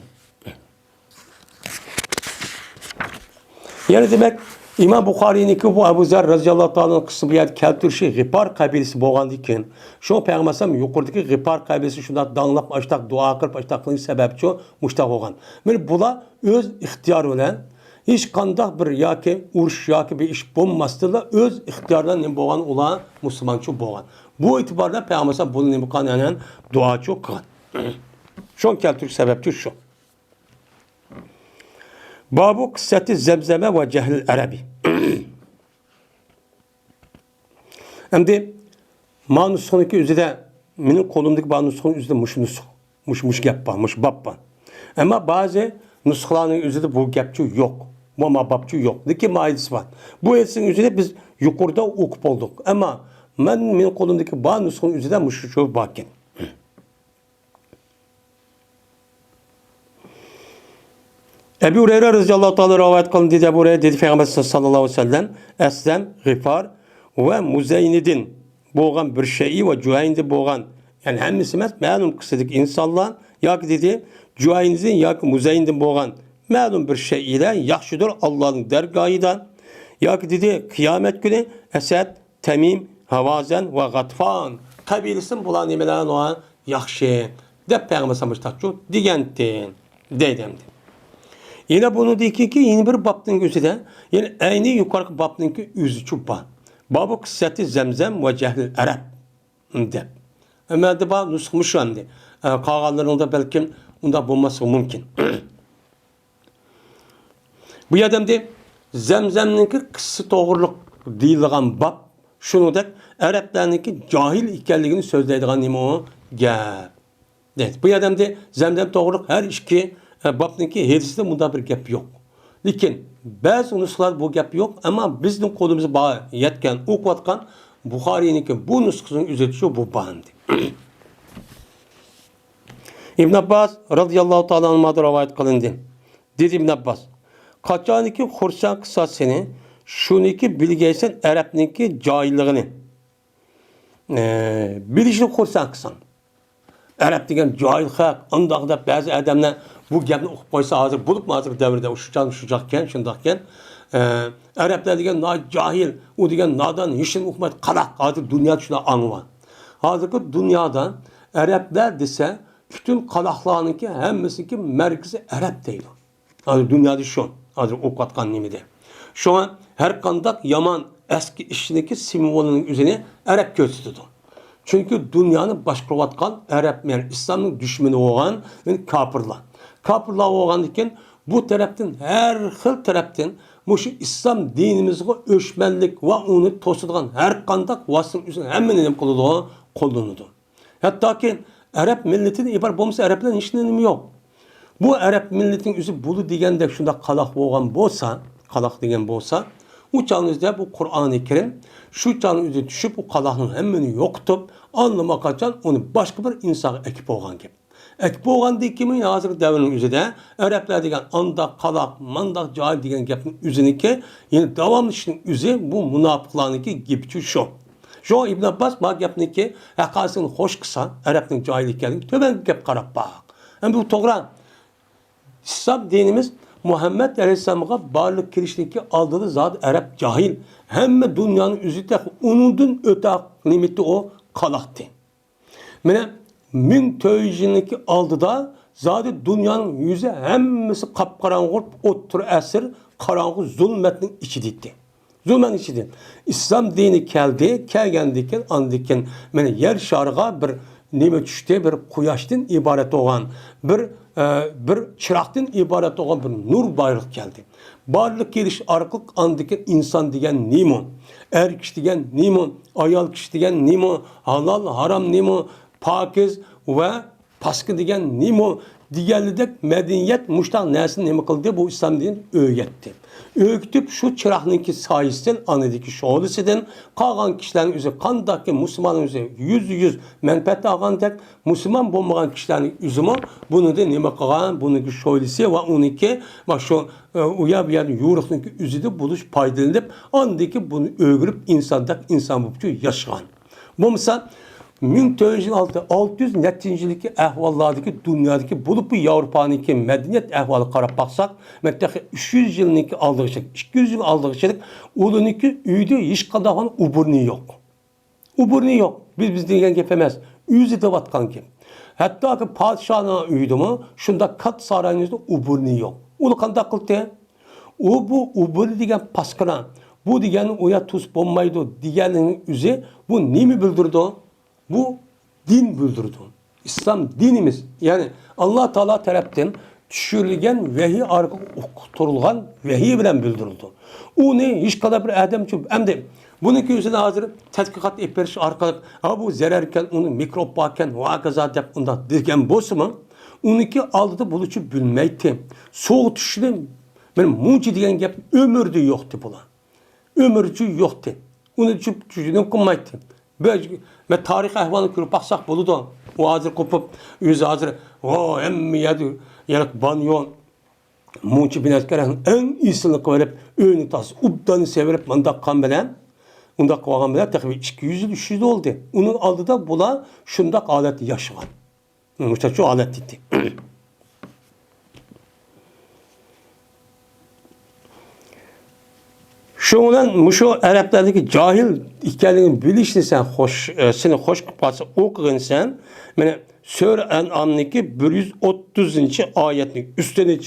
Yani demek İmam Bukhari'ninki bu Ebu Zer radıyallahu ta'ala kısmı bir keltirişi Gıpar kabilesi boğandı iken şu peygambersem yukarıdaki Gıpar kabilesi şunda danlap açtak dua kırıp açtaklığın sebepçi muştak olgan. Yani bula öz ihtiyarı olan hiç kandak bir yaki uruş yaki bir iş bulmasıyla öz ihtiyardan ne boğan olan Müslümançı boğan. Bu itibarda peygambersem bunun ne bu kanayan duacı kılan. Şu keltiriş sebepçi şu. Babu kıssati zemzeme ve cehlil arabi. Şimdi manusundaki üzerinde benim kolumdaki manusundaki üzerinde muş gap var, muş bab var. Ama bazı nuskhaların üzerinde bu gapçı yok. Bu babçı yok. Deki maidisi var. Bu esin üzerinde biz yukarıda okup olduk. Ama benim kolumdaki manusundaki üzerinde muşu bakken. Ebu Hureyre radıyallahu ta'ala rivayet kılın dedi Ebu Hureyre dedi Peygamber sallallahu aleyhi ve sellem Eslem, Gıfar ve Muzeynidin boğan bir şeyi ve Cüheyndi boğan yani hemmisi məlum kısadık insanlar ya ki dedi Cüheynidin ya ki Muzeynidin boğan məlum bir şey ile yaxşıdır Allah'ın dergahıdan ya ki dedi kıyamet günü Esed, Temim, Havazen ve Gatfan kabilesin bulan nimelerin olan yaxşı de Peygamber sallallahu aleyhi ve sellem digentin dedemdi. Yine bunu deyik ki yeni bir babın gözü de yani aynı yukarı babın ki yüzü çupa. Babu kıssati zemzem ve cehlil Arap de. Ama de ba nuskmuş hem de. Kağanlarında belki onda bulması mümkün. Bu adam de zemzemninki kısı doğruluk deyilgan bab şunu da Araplarınki cahil ikenligini sözleydiğin nime o gap. Evet. Bu adam de zemzem doğruluk her işki babniki hadisde bunda bir gap yok. Lekin bazı nuskhalar bu gap yok ama bizning qo'limizga bağ yetken o'qiyotgan Buxoriyninki bu nusxasini uzatishi bu bandi. İbn Abbas radıyallahu ta'ala anhu'dan rivayet kılındı. Dedi İbn Abbas, qachoniki xursand qilsa seni, shuniki bilgaysan Arabninki cahilligini. Bilishni xursand qilsan. Arab degan cahil xalq, undaqda bazı adamlar bu gapni o'qib qo'ysa hozir bo'lib hozir davrda shu joqkan, shundoqkan. Arablar degan cahil, u degan nodon, hech nima o'qimaydi, qalaq. Hozir dunyoda shuni anglar. Hozirgi dunyoda Arablar desa, bütün qalaqlarniki hammasiniki markazi Arab deydi. Hozir dunyoda shu, hozir o'qiyotgan nimada. Şu an her kandak yaman eski işindeki simvolunun üzerine Arap gösterdi. Çünkü dünyanın başkuratkan Arap yani İslam'ın düşmanı olan yani kapırlar. Kapırlar olan iken bu taraftan her xil taraftan şu İslam dinimizde öşmenlik ve onu tosulan her kandak vasın üzerine hemen elim kullanıldı. Hatta ki Arap milletinin ibar bulmuş Arapların hiç önemi yok. Bu Arap milletin üzü bulu degende şunda kalak olan bolsa, kalak degen bolsa, o çağınızda bu Kur'an-ı Kerim şu çağın üzü düşüp o kalakın hemini yoktup anlamak için onu başka bir insan ekip olan gibi. Ekip olan değil kimin hazır devrinin üzerinde Araplar degen anda kalak, mandak, cahil degen gapın üzerindeki yani devamlı işin üzeri bu münafıklarınki gibi şu. Şu İbn Abbas bak gapniki hakasını hoş kısa, Arap'ın cahil ekanligi töben gap qarab bak. Hem bu to'g'ri. İslam dinimiz Muhammed Aleyhisselam'a barlık kirişteki aldığı zat Arap cahil. Hem dünyanın üzüte onundan öte nimeti o kalaktı. Mene min töyjiniki aldı da zaten dünyanın yüzü hemmesi kapkaranlık otur esir karanlık zulmetinin içi ditti. Zulmetin içi ditti. İslam dini geldi, kelgendiken andiken mene yer şarıga bir nime düştü, bir kuyaştan ibaret olan bir çıraqdan ibaret olan bir nur bayrak geldi. Barlık geliş arqıq andiken insan degen nimo, er kishi degen nimo, ayol kishi degen nimo, halal haram nimo, pakiz ve paskı degen nimo digerlidek medeniyet muştaq nesini nima qildi bu İslam dini öğretti. Öğütüp şu çıraqnınki sayısından anıdaki şoğlisinden qalğan kişilerin üzü qandaki Müslümanın üzü yüz menfaat alğandek Müslüman bulmagan kişilerin üzümü bunu da nima qilgan bununki şoğlisi ve onunki ve şu uya bir yer yoruqnınki üzü de buluş paydalanıp andaki bunu öğürüp insan bulup yaşagan. Bu misal 1906 netincelik ahvallardaki dünyadaki bulup bu Avrupa'nınki medeniyet ahvalı qarab baksak, metteki 300 yılınki aldığı şey, 200 yıl aldığı şey, onunki üyde hiç kadağın uburni yok. Uburni yok. Biz degen gepemez. Yüzü de vatkan ki. Hatta ki padişahına üydü mü, şunda kat sarayınızda uburni yok. Onu kanda kıldı. Bu uburni degen paskına, bu degen uya tuz bulmaydı digenin üzü, bu nemi bildirdi? Bu din bildirdi. İslam dinimiz yani Allah Teala tarafından düşürülgen vehiy arqı okuturulgan vehiy bilen bildirildi. O ne? Hiç kadar bir adam için hem de bununki üzerine hazır tədqiqat etberiş arqalık bu zererken onu mikrop bakken vakaza dep onda dirgen bosu mu? Onunki aldı bulucu bilmeydi. Soğuk düşürü benim muci diyen gep ömürdü yoktu bulan. Ömürcü yoktu. Onu düşünün kılmaydı. Ve tarih ahvalını görüp baksak bulu da o hazır kopup yüzü hazır o emmi yedi yarak banyon muçi binetkerenin en iyisini kıverip öğünü tas ubdanı severip mandak kan bilen ondak koğan bilen tekrar 200-300 oldu. Onun aldı da bula şundak alet yaşayan. Muçta şu alet gitti. Şundan şu Araplardaki cahil hikayelerini bilişini sen seni hoş kapatsa okuyun sen. Yani Sure En'am'daki 130. ayetini üstüne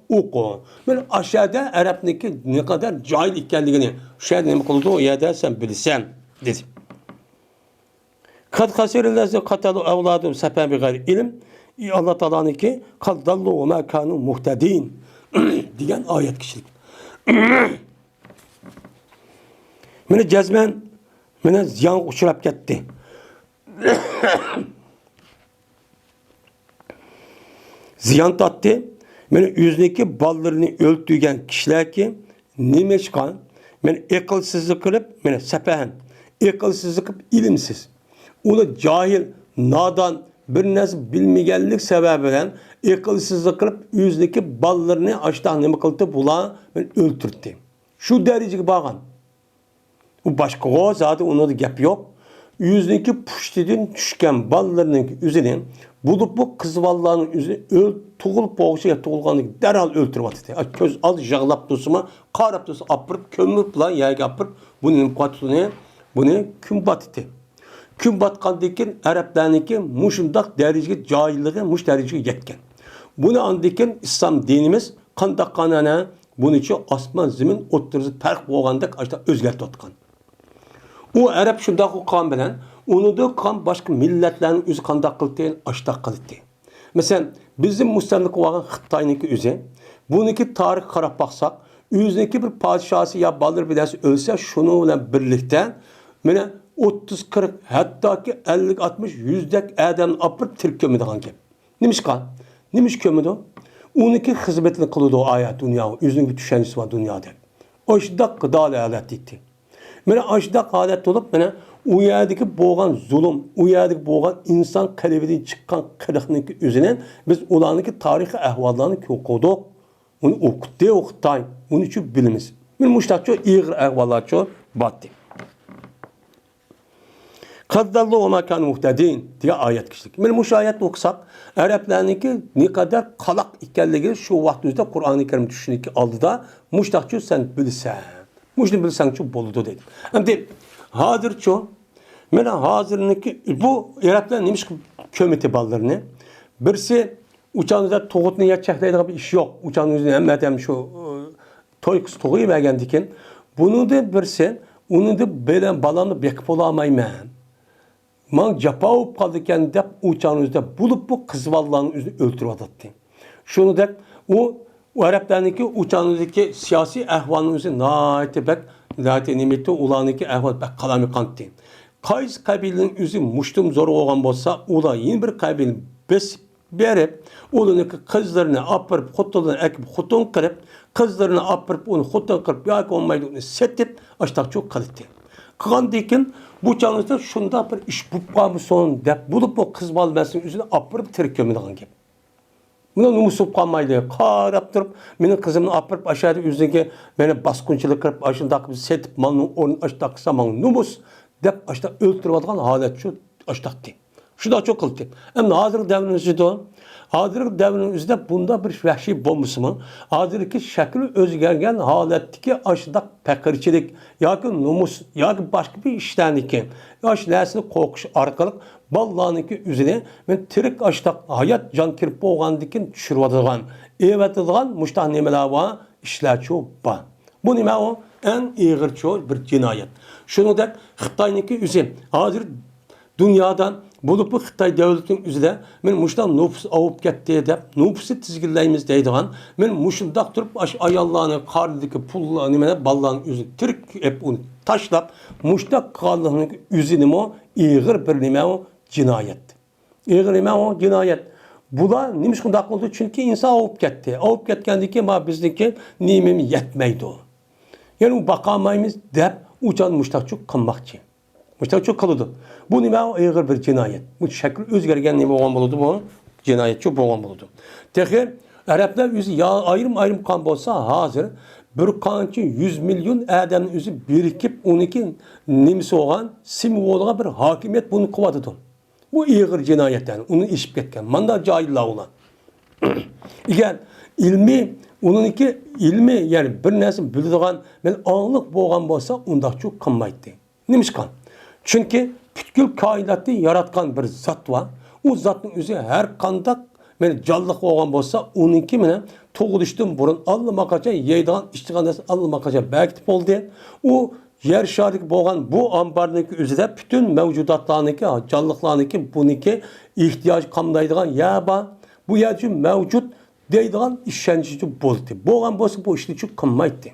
oku. Yani aşağıda Arap'daki ne kadar cahil hikayelerini şöyle ne kıldı o yerde sen bilsen dedi. Kad kasirillezi katalu evladım sefen bir gayri ilim. Allah Teala'nın ki kad dallu ve ma kanu muhtedin diyen ayet kişilik. Mene cezmen, mene ziyan uçurap gitti. Ziyan tattı. Mene yüzündeki ballarını öldürgen kişiler ki nime çıkan, mene akılsızlık kılıp, mene sepehen, akılsızlık kılıp ilimsiz. Onu cahil, nadan, bir nesli bilmegenlik sebebiyle akılsızlık kılıp yüzündeki ballarını açtan nime kılıp bulan öldürdü. Şu dereceye bakın. Bu başka o zaten ona da gap yok. Yüzündeki puştidin düşken ballarının üzerine bulup bu kız vallarının üzerine tuğulup boğuşa tuğulganlık derhal öldürüp atı. Köz az jağlap dostuma karap dostu apırıp kömürüp lan yayga apırıp bunun kuatını bunu küm batı. Küm batkandikin Araplarınki muşundak dereceye cahilliğe muş dereceye yetken. Bunu andikin İslam dinimiz kandak kanana bunun için asman zemin oturuzu perk boğandak açta özgert otkan. O Arap şundak o kan bilen, onu da kan başka milletlerin üzü kandak kıldı, açta kıldı. Mesela bizim müstemlik olan Xitay'nınki üzü, bununki tarih qarab baksak, yüzündeki bir padişahı ya balır bilesi ölse şununla birlikte, mene 30-40 hatta ki 50-60 yüzdek adam apıp Türk kömüdü hangi. Nimiş kan? Nimiş kömüdü? Onunki hizmetini kılıdı o ayet dünya, yüzünün düşenisi var dünyada. O şiddak gıdalı alet etti. Mene aşdak alet olup mene o yerdeki boğan zulüm, o yerdeki boğan insan kalbiden çıkan kırıklık üzerine biz olanıki tarihi ahvallarını okuduk. Onu okutay. Onun için bilimiz. Bir müştak çok iyi ahvallar çok battı. Kaddallahu ve makan muhtedin diye ayet kişilik. Men bu ayet okusak Araplarınki ne kadar kalak ikenligi şu vaktimizde Kur'an-ı Kerim düşünük aldı da muştakçı sen bilsen. Muşni bilsen çok boludu dedi. Hem de hazır çoğu mena hazırniki bu Araplar neymiş kömeti ballarını birisi uçağınızda toğutunu yetecekleri bir iş yok. Uçağınızda hem şu toy kız toğu yemeyen dikin. Bunu da birisi onu da böyle balanı bekip olamayım. Man capa olup kalırken de uçağınızda bulup bu kız vallarının yüzünü öldürüp atattı. Şunu da o Araplarınki uçağınızdaki siyasi ehvalınızı naitebek nimetli ulanıki ehval bek kalami kantı. Kays kabilenin yüzü muştum zor olan olsa ola yeni bir kabilenin besip berip olanıki kızlarını apırıp xotlarını ekip xoton kırıp kızlarını apırıp onu xoton kırıp yak olmaydı onu setip açtak çok kalıttı. Kıgandikin bu çağınızda şunda bir iş bupqamı son dep bulup bu kız balmasının yüzüne apırıp tirik kömüdüğün gibi. Buna numusup kalmaydı. Karap durup, benim kızımını apırıp aşağıda yüzündeki beni baskınçılık kırıp aşındaki setip malını onun aşağıdaki samanı numus dep aşağıda öldürüp atılan halet şu aşağıdaki. Şu da çok kılıktı. Hem hazır devrinizde o. Hazır devrinizde bunda bir vahşi bombası mı? Hazırki şekli özgergen haletteki aşıda pekirçilik, yakın numus, yakın başka bir iştenlik. Yaş nesini korkuş arkalık ballanıki üzerine ben tirik aşıda hayat can kirip boğandikin düşürüvadılgan, evetidilgan muştah nemeler var, işler çoğu var. Bu neme o? En iğir çoğu bir cinayet. Şunu da Xitay'nınki üzerine hazır dünyadan bulup bu Xitay devletinin üzerinde men muştan nüfus avup ketdi dep nüfusu tizgillaymiz deydigan men muşundaq turib ayallarını qarnidagi pullarını nimene ballarını üzü Türk hep onu taşlap muştaq qalının üzünü mo iğir bir nime o cinayet. İğir nime o cinayet. Bular nimiş kundaq oldu çünkü insan avup ketdi. Avup ketgendiki ma bizdeki nimemi yetmeydi o. Yani bakamayımız dep uçan muştaq çok qanmaqçı. Muştaq çok kalıdı. Bu nime ağır bir cinayet. Bu şekil özgergen nime olan buludu bu cinayet çok olan buludu. Tekrar Araplar yüzü ya ayrım kan bolsa hazır bir kançı 100 milyon adamın yüzü birikip 12 nimsi olan simvolga bir hakimiyet bunu kovadıdı. Bu ağır cinayet yani. Onu işip ketken. Manda cahiller olan. İken ilmi onunki ilmi yani bir narsa bildiğin ben anlık boğan bolsa onda çok kanmaydı. Nimiş kan? Çünkü bütkül kainatı yaratkan bir zat var. O zatın üzü her kandak canlılık olan bolsa onunki mene toğuluştun burun almakaca yeydan iştiğanesi almakaca bekitip oldu. O yer şarık boğan bu ambarındaki üzüde bütün mevcudatlarındaki canlılıklarındaki bununki ihtiyaç kamdaydıgan ya ba bu yerci mevcut deydigan işkenceci boldu. Boğan bolsa bu işli çok kımmaydı.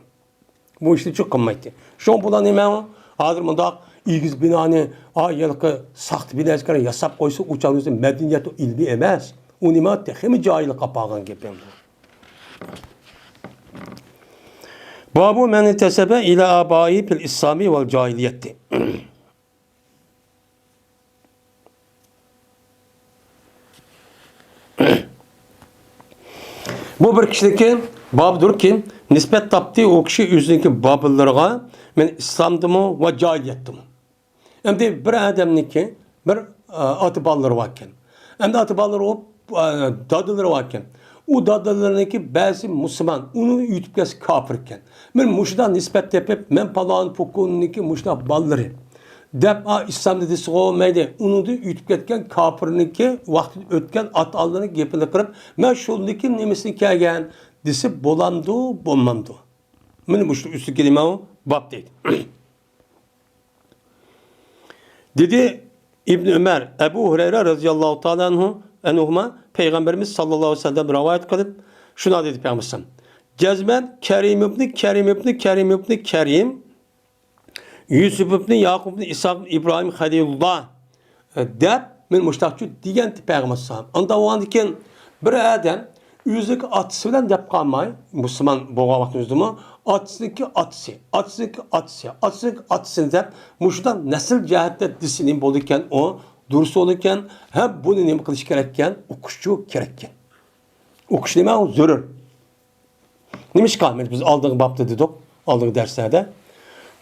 Bu işli çok kımmaydı. Şu an bulan neme o? Hazır mındak İgiz binanı ayyalıkı saht binazkara yasap koysa uçağınızda medeniyet ilmi emez. O nime tehimi cahili kapağın gibi. Babu men intesebe ila abai fil İslami vel cahiliyetti. Bu bir kişideki babdır ki nispet taptığı o kişi yüzündeki babıllarına men İslam'dı mı ve cahiliyetті mi? Hem de bir adamniki bir atıbalları varken. Hem de atıbalları o dadıları varken. O dadılarındaki bazı Müslüman onu yutup gelsi kafirken. Men muşdan nispet yapıp men palan pokununki muşdan balları. Dep İslam dedisi olmaydı. Onu da yutup ketken kafirninki vakti ötken atallarını gepini kırıp men şuldaki nemesini kelgen disi bolandı bolmamdı. Men muşlu üstü kelime o bab değil. Dedi İbn Ömer, Ebu Hureyre radıyallahu ta'ala anhuma Peygamberimiz sallallahu aleyhi ve sellem rivayet kılıp şuna dedi Peygamber. Cezmen Kerim ibn Kerim Yusuf ibn Yakup ibn İsa İbrahim Halilullah der men muştaqçı diyen Peygamber sallallahu. Anda o andiken bir adam yüzük atısı bilen dep kalmay Müslüman boğa vaxtımızda mı atsınki atsın dep muşdan nesil cihette disinin bolurken o dursu olurken hem bunu nemi kılış gerekken okuşçu gerekken. Okuş neme o zörür. Nemiş kalmayız biz aldığın bapta dedik, aldığın derslerde.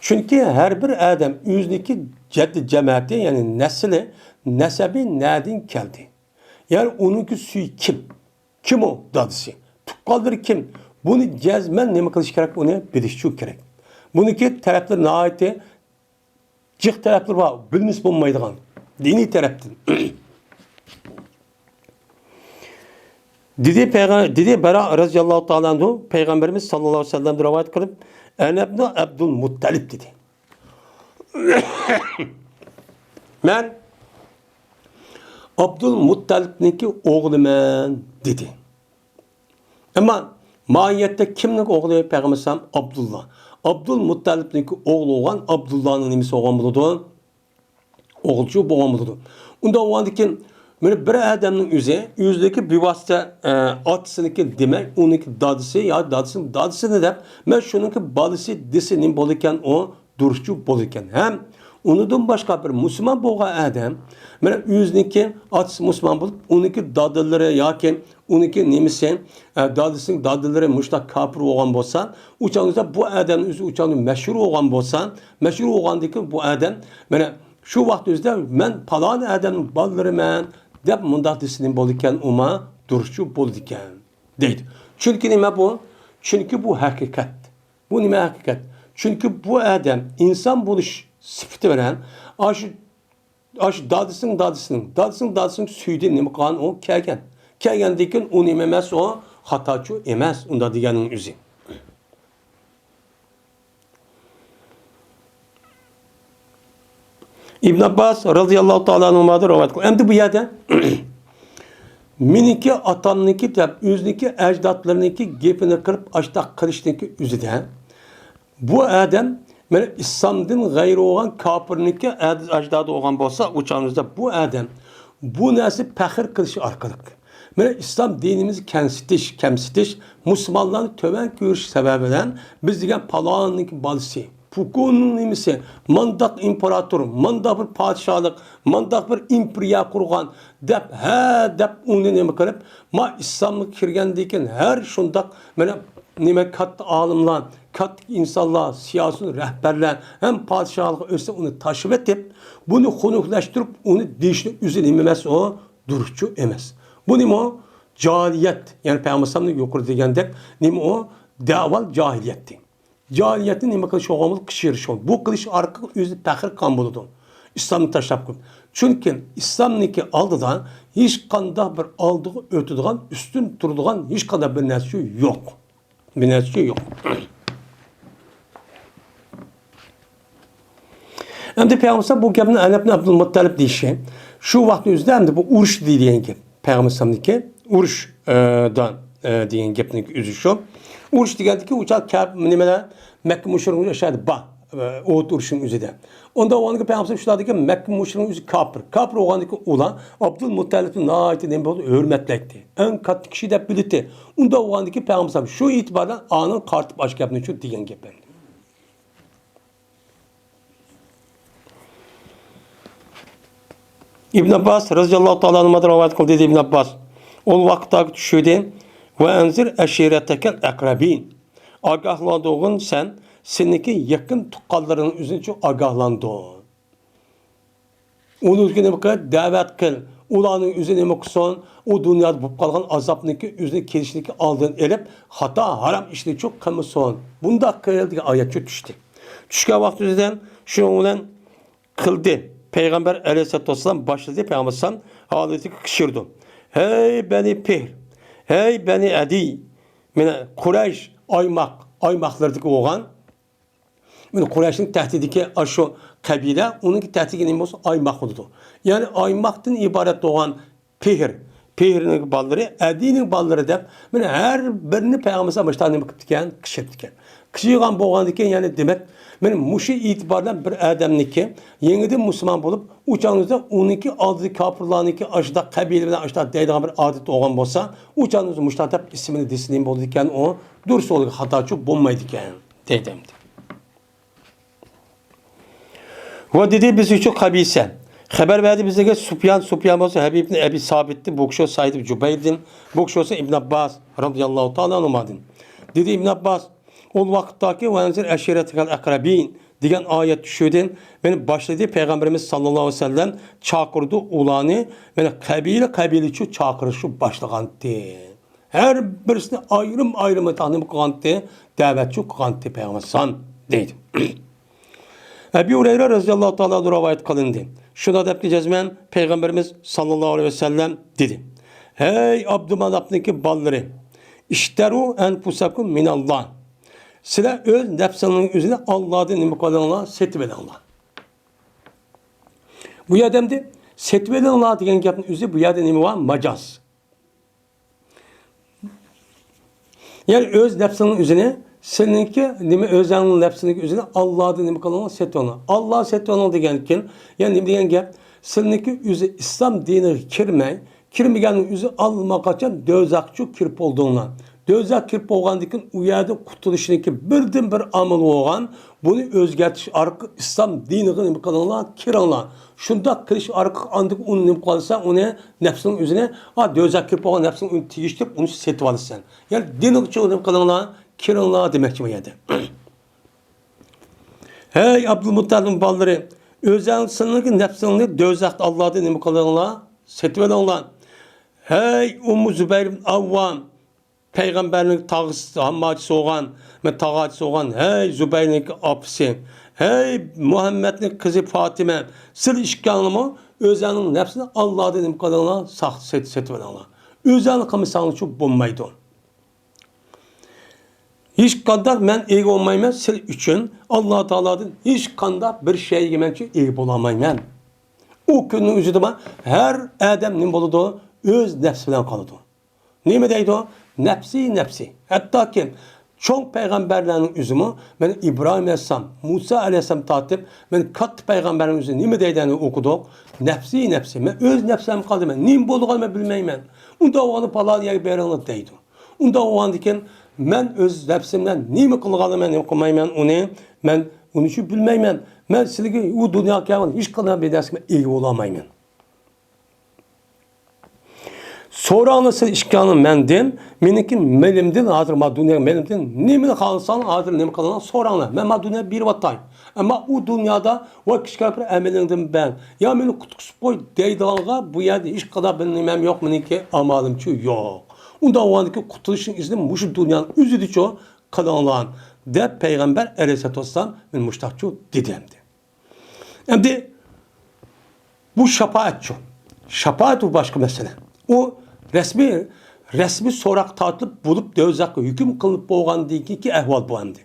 Çünkü her bir adam yüzdeki ceddi cemaati yani nesebi nereden geldi? Yani onunki suyu kim? Kim o dadısı? Tukkalları kim? Bunu cezmen ne kılış gerek? Onu bilişçi gerek. Bununki tarafları naiti cık tarafları var. Bilmiş bulmaydıgan. Dini taraftan. Dedi Bara radıyallahu ta'ala anhu Peygamberimiz sallallahu aleyhi ve sellem rivayet kılıp Enebne Abdülmuttalib dedi. Ben Abdülmuttalib'ninki oğlumen dedi. Ama mahiyette kimlik oğlu Peygamber sallam Abdullah. Abdülmuttalib'ninki oğlu olan Abdullah'ın nimisi olan buludu. Oğulcu boğan buludu. Onda o andaki böyle bir adamın yüzdeki bir vasıta atısınınki demek, onunki dadısı ya dadısı ne der? Ben şununki balısı desinin boluyken o duruşçu boluyken. Hem onundan başka bir Müslüman boğan adam, ben yüzdeki atısı Müslüman bulup, onunki dadıları ya ki onunki nemisi dadıları müştak kapır olan bolsa, uçağınızda bu adamın yüzü uçağının meşhur olan bolsa, meşhur olgandaki bu adam, ben şu vaktimizde ben palan adamın balları men dep mundaq desinin boluken uma duruşçu boluken deydi. Çünkü nime bu? Çünkü bu hakikat. Bu nime hakikat? Çünkü bu adam insan buluş sıfatı veren aşı dadısının süydü nime kan o kelgen. Kelgen deyken o nime emas o hataçı emas onda digenin üzü. İbn Abbas radıyallahu ta'ala anhuma'da rivayet kılıyor. Hem de bu yerde miniki atamniki deb yüzniki ecdatlarınki gepini kırıp açtak kılıştaki üzüde bu adam yani İslam'dan gayrı olan kapırniki ecdadı olan bolsa uçağınızda bu adam bu nasıl pahir kılışı arkalık. Yani İslam dinimizi kemsitiş Müslümanların töven görüş sebebinden biz diyen palanınki balısı Pukunun nimisi, mandak imparator, mandak bir padişahlık, mandak bir imperiya kurgan, dep onu nime kılıp, ma İslamlık kirgendiyken her şundak, nime kat alımlan, kat insanlar, siyasi rehberler, hem padişahlık ölse onu taşıp etip, bunu konuklaştırıp, onu değişini üzülememesi o duruşçu emez. Bu nime o? Cahiliyet. Yani Peygamber sallallahu yukarı degендek, nime o? Daval cahiliyetti. Cahiliyetin nime kılıç oğamılık kışırış oldu. Bu kılıç arka yüzü pahir kan buludu. İslam'ı taşlap kıldı. Çünkü İslam'niki aldıdan hiç kanda bir aldığı ötüdüğün, üstün turduğun hiç kadar bir nesli yok. Bir nesli yok. Hem de Peygamber bu gebini Enebne Abdülmuttalib deyişi. Şu vakti yüzde hem de bu uruş diyen gep. Peygamber sallallahu uruşdan diyen gepinin yüzü şu. Uruş degendeki uçak nimeler Mekke müşrikin aşağıda Uhud uruşun üzerinde. Onda o anki Peygamber şuradaki Mekke müşrikin üzü kapır. Kapır o anki olan Abdülmuttalib'in naiti neme oldu hürmetlekti. En katı kişi de bildi. Onda o anki Peygamber şu itibardan anın kartı başka yapını şu diyen gibi. İbn Abbas radıyallahu ta'ala anh'dan rivayet kıldı dedi İbn Abbas. O vakitte düşürdü. Ve enzir eşiretekel akrabin. Agahlandığın sen seninki yakın tukkallarının üzerine çok agahlandığın. Onun üzerine bakar davet kıl. Ulanın üzerine baksan o dünyada bu kalan azapniki üzerine kelişindeki aldığın elip hata haram işini çok kamusan. Bunda kıyıldığı ayet çok düştü. Düşken vakti üzerinden şu olan kıldı. Peygamber aleyhisselatü vesselam başladı. Peygamber sallam haleti kışırdı. Hey beni Pihr. Hey beni Adi. Kureyş aymaklardaki oğan. Kureyş'in tehdidiki aşı kabile, onunki tehdidiki neymiş olsa aymak oldu. Yani aymaktan ibaret olan Pihr'in balları, Adi'nin balları da her birini Peygamber'e baştan neymiş diken, kışıp diken. Kışıgan boğan diken yani demek, muşi itibardan bir adamniki, yeniden Müslüman bulup, uçağınızda onunki aldığı kapırlarınki aşıda kabileden aşıda deydiğin bir adet olan olsa, uçağınızda müştatap ismini disinin bolu diken o, dursa oluyor hataçı bulmaydı diken, deydimdi. Ve dedi bizi çok kabise. Haber verdi bize ki Sufyan olsa Habib ibn Ebi Sabit'ti, Bokşo Said ibn Cübeyr'din, Bokşo olsa İbn Abbas radıyallahu ta'ala anhumadın. Dedi İbn Abbas, o vakittaki ve enzir eşiretekel akrabin degan oyat tushuvdan meni başladı Peygamberimiz sallallohu alayhi vasallam chaqirdi ularni meni qabila chu chaqirishni boshlagandi. Her birisini ayrım tanım qilgandi, da'vatchi qilgandi Peygamber deydi. Ebu Hureyre radıyallahu ta'ala rivayet kılındı. Şuna dep diyeceğiz Peygamberimiz sallallahu aleyhi ve sellem dedi. Hey Abdümanap'taki balları, işteru enfusakum minallah. Sizler öz nefsinin üzerine Allah'ın nimkalarına setvenin Allah. Bu yerdemde setvenin Allah diyen gapın üzeri bu yerde nimi var? Macaz. Yani öz nefsinin üzerine seninki nime özünün nefsinin üzerine Allah'ın nimkalarına setvenin Allah. Allah setvenin diyenken yani nime diyen gap seninki üzeri İslam dinine kirmegenin üzeri almakaçan dözakçı kirp olduğundan. Dözak kirp olgandikin u yerde kurtuluşundaki birden bir amel olgan bunu özgertiş arka İslam dinine nimkalarına kiranlar. Şunda kiliş arka andık onun nimkalasa onu nefsinin üzerine dözak kirp olgan nefsinin onu tigiştirip onu setip alırsan. Yani dinine nimkalarına kiranlar demekçi bu yerde. Hey Abdülmuttalib'in balları özensinin nefsini dözak Allah'ın nimkalarına setip alırlar. Hey Ummu Zübeyir bin Avvam Peygamberlik tağısı, hammacısı olan, tağacısı olan, hey Zübeyir'in apisi, hey Muhammed'in kızı Fatime, sır işkanımı özünün nefsini Allah'ın imkanına setverin Allah. Özünün kımısanı çok bulmaydı. Hiç kadar ben iyi olmayayım sır için Allah Teala'nın hiç kadar bir şey yemen için iyi bulamayayım. O günün üzüdü her adam ne buludu? Öz nefsinden kalıdı. Ne mi deydi o? Nefsi. Hatta ki çok peygamberlerin üzümü ben İbrahim Aleyhisselam, Musa Aleyhisselam tatip ben kat peygamberin üzümü ne mi deydiğini okuduk. Nefsi. Ben öz nefsim kaldı ben. Neyim bulduğumu bilmeyim ben. Onda o anı pala diye beyanat deydi. Onda o anı diken ben öz nefsimden neyimi kılgalım ben okumayım onu. Ben onu şu bilmeyim ben silgi o dünya kâvan hiç kadar bir dersime iyi olamayım ben. Sonra anasıl işkanım mendim, meniki melimdin, hazır ma dünya melimdin, nemini kalırsan hazır nemi kalan sonra anla. Ben ma dünya bir vatay. Ama o dünyada o kişiler bir emelindim ben. Ya beni kutuksuz koy deydiğinga bu yerde hiç kadar benim nemem yok meniki amalım ki yok. Onda o andaki kurtuluşun izni bu şu dünyanın üzüdü çoğu kalanlan. De Peygamber Aleyhisselatü Vesselam ben müştakçı dedemdi. Şimdi bu şefaatçi. Şefaat bu başka mesele. O resmi sorak tatılıp bulup dövzak hüküm kılıp boğan ki ehval bu emdi.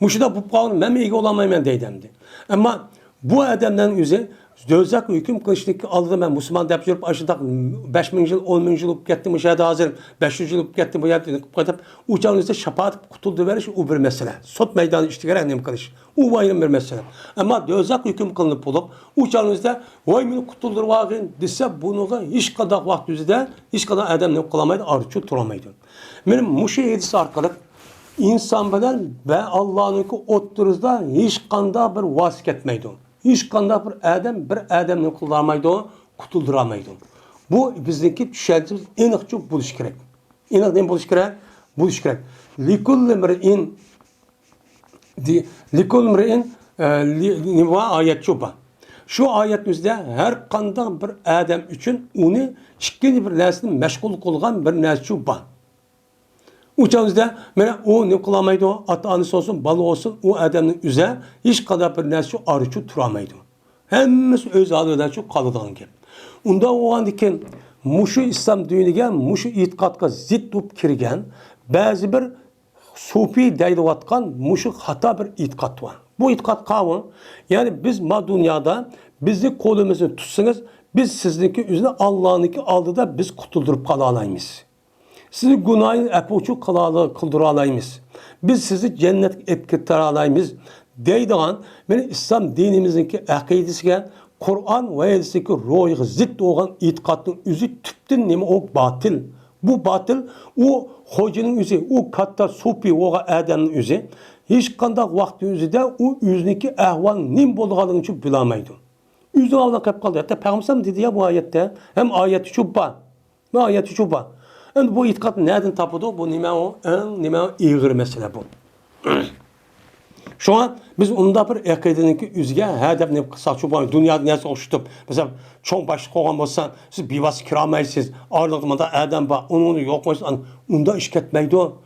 Muşda bu kavram ben iyi olamayım deydemdi. Ama bu adamdan yüze dövzak hüküm kılıçlık aldı ben Müslüman deyip yürüp aşıda 5.000 yıl 10.000 yıl gittim müşahede hazır 500 yıl gittim bu yerde katıp uçağın üzerinde şefaat kutuldu veriş o bir mesele. Sot meydanı iştigar annem kılış. O ayrı bir mesele. Ama dövzak hüküm kılınıp bulup uçağın üzerinde vay mini kutuldur vakın dese bunu hiç kadar vakit üzerinde hiç kadar adam ne kılamaydı arıçı turamaydı. Benim muşe yedisi arkalık insan beden ve Allah'ın oturuzda hiç kanda bir vasık etmeydi. Hiç kanda bir adam ne kılamaydı o kutulduramaydı. Bu bizdeki düşeceğimiz en çok buluş gerek. En ne buluş gerek? Buluş gerek. Likulli mri'in niva ayet çoba. Şu ayet yüzde her kanda bir adam için onu şikli bir nesinin meşgul kılgan bir nes çoba. Uçağımızda o ne kılamaydı o ata-anası olsun, balı olsun o adamın üzerine hiç kadar bir nesli arıçı turamaydı. Hemmesi öz alıdan çok kalıdan gibi. Onda o andaki muşu İslam düğünüge, muşu itikadga zid dup kirgen, bazı bir sufi deydivatkan muşu hata bir itikat var. Bu itikat kavun, yani biz ma dünyada bizi kolumuzu tutsanız, biz sizinki üzerine Allah'ınki aldı da biz kutuldurup kalalayımız. Sizi günahın epoçu kıldıralayımız. Biz sizi cennet epketaralayımız. Deydiğen, benim İslam dinimizdeki akidesiyle Kur'an ve hadisdeki ruhu zid olan itikadın üzü tüptün nemi o batıl. Bu batıl o hocanın üzü, o katta supi o adamın üzü. Hiç kandak vakti üzüde o yüzündeki ahval nim bolğanın için bilamaydı. Yüzü Allah'a kayıp kaldı. Hatta Peygamber dedi ya bu ayette hem ayeti çubba. Bu ayeti çubba. Yani bu itikat nereden tapıdı? Bu nime o? Nime o? İğir mesele bu. Şuna biz unda bir akideniki üzge hedef ne kısa şu dünyada neyse oşutup mesela çok başlık olan olsa siz bivas kiramaysiz ağırlıkmada adam var onu yok olsan unda iş ketmeydi o.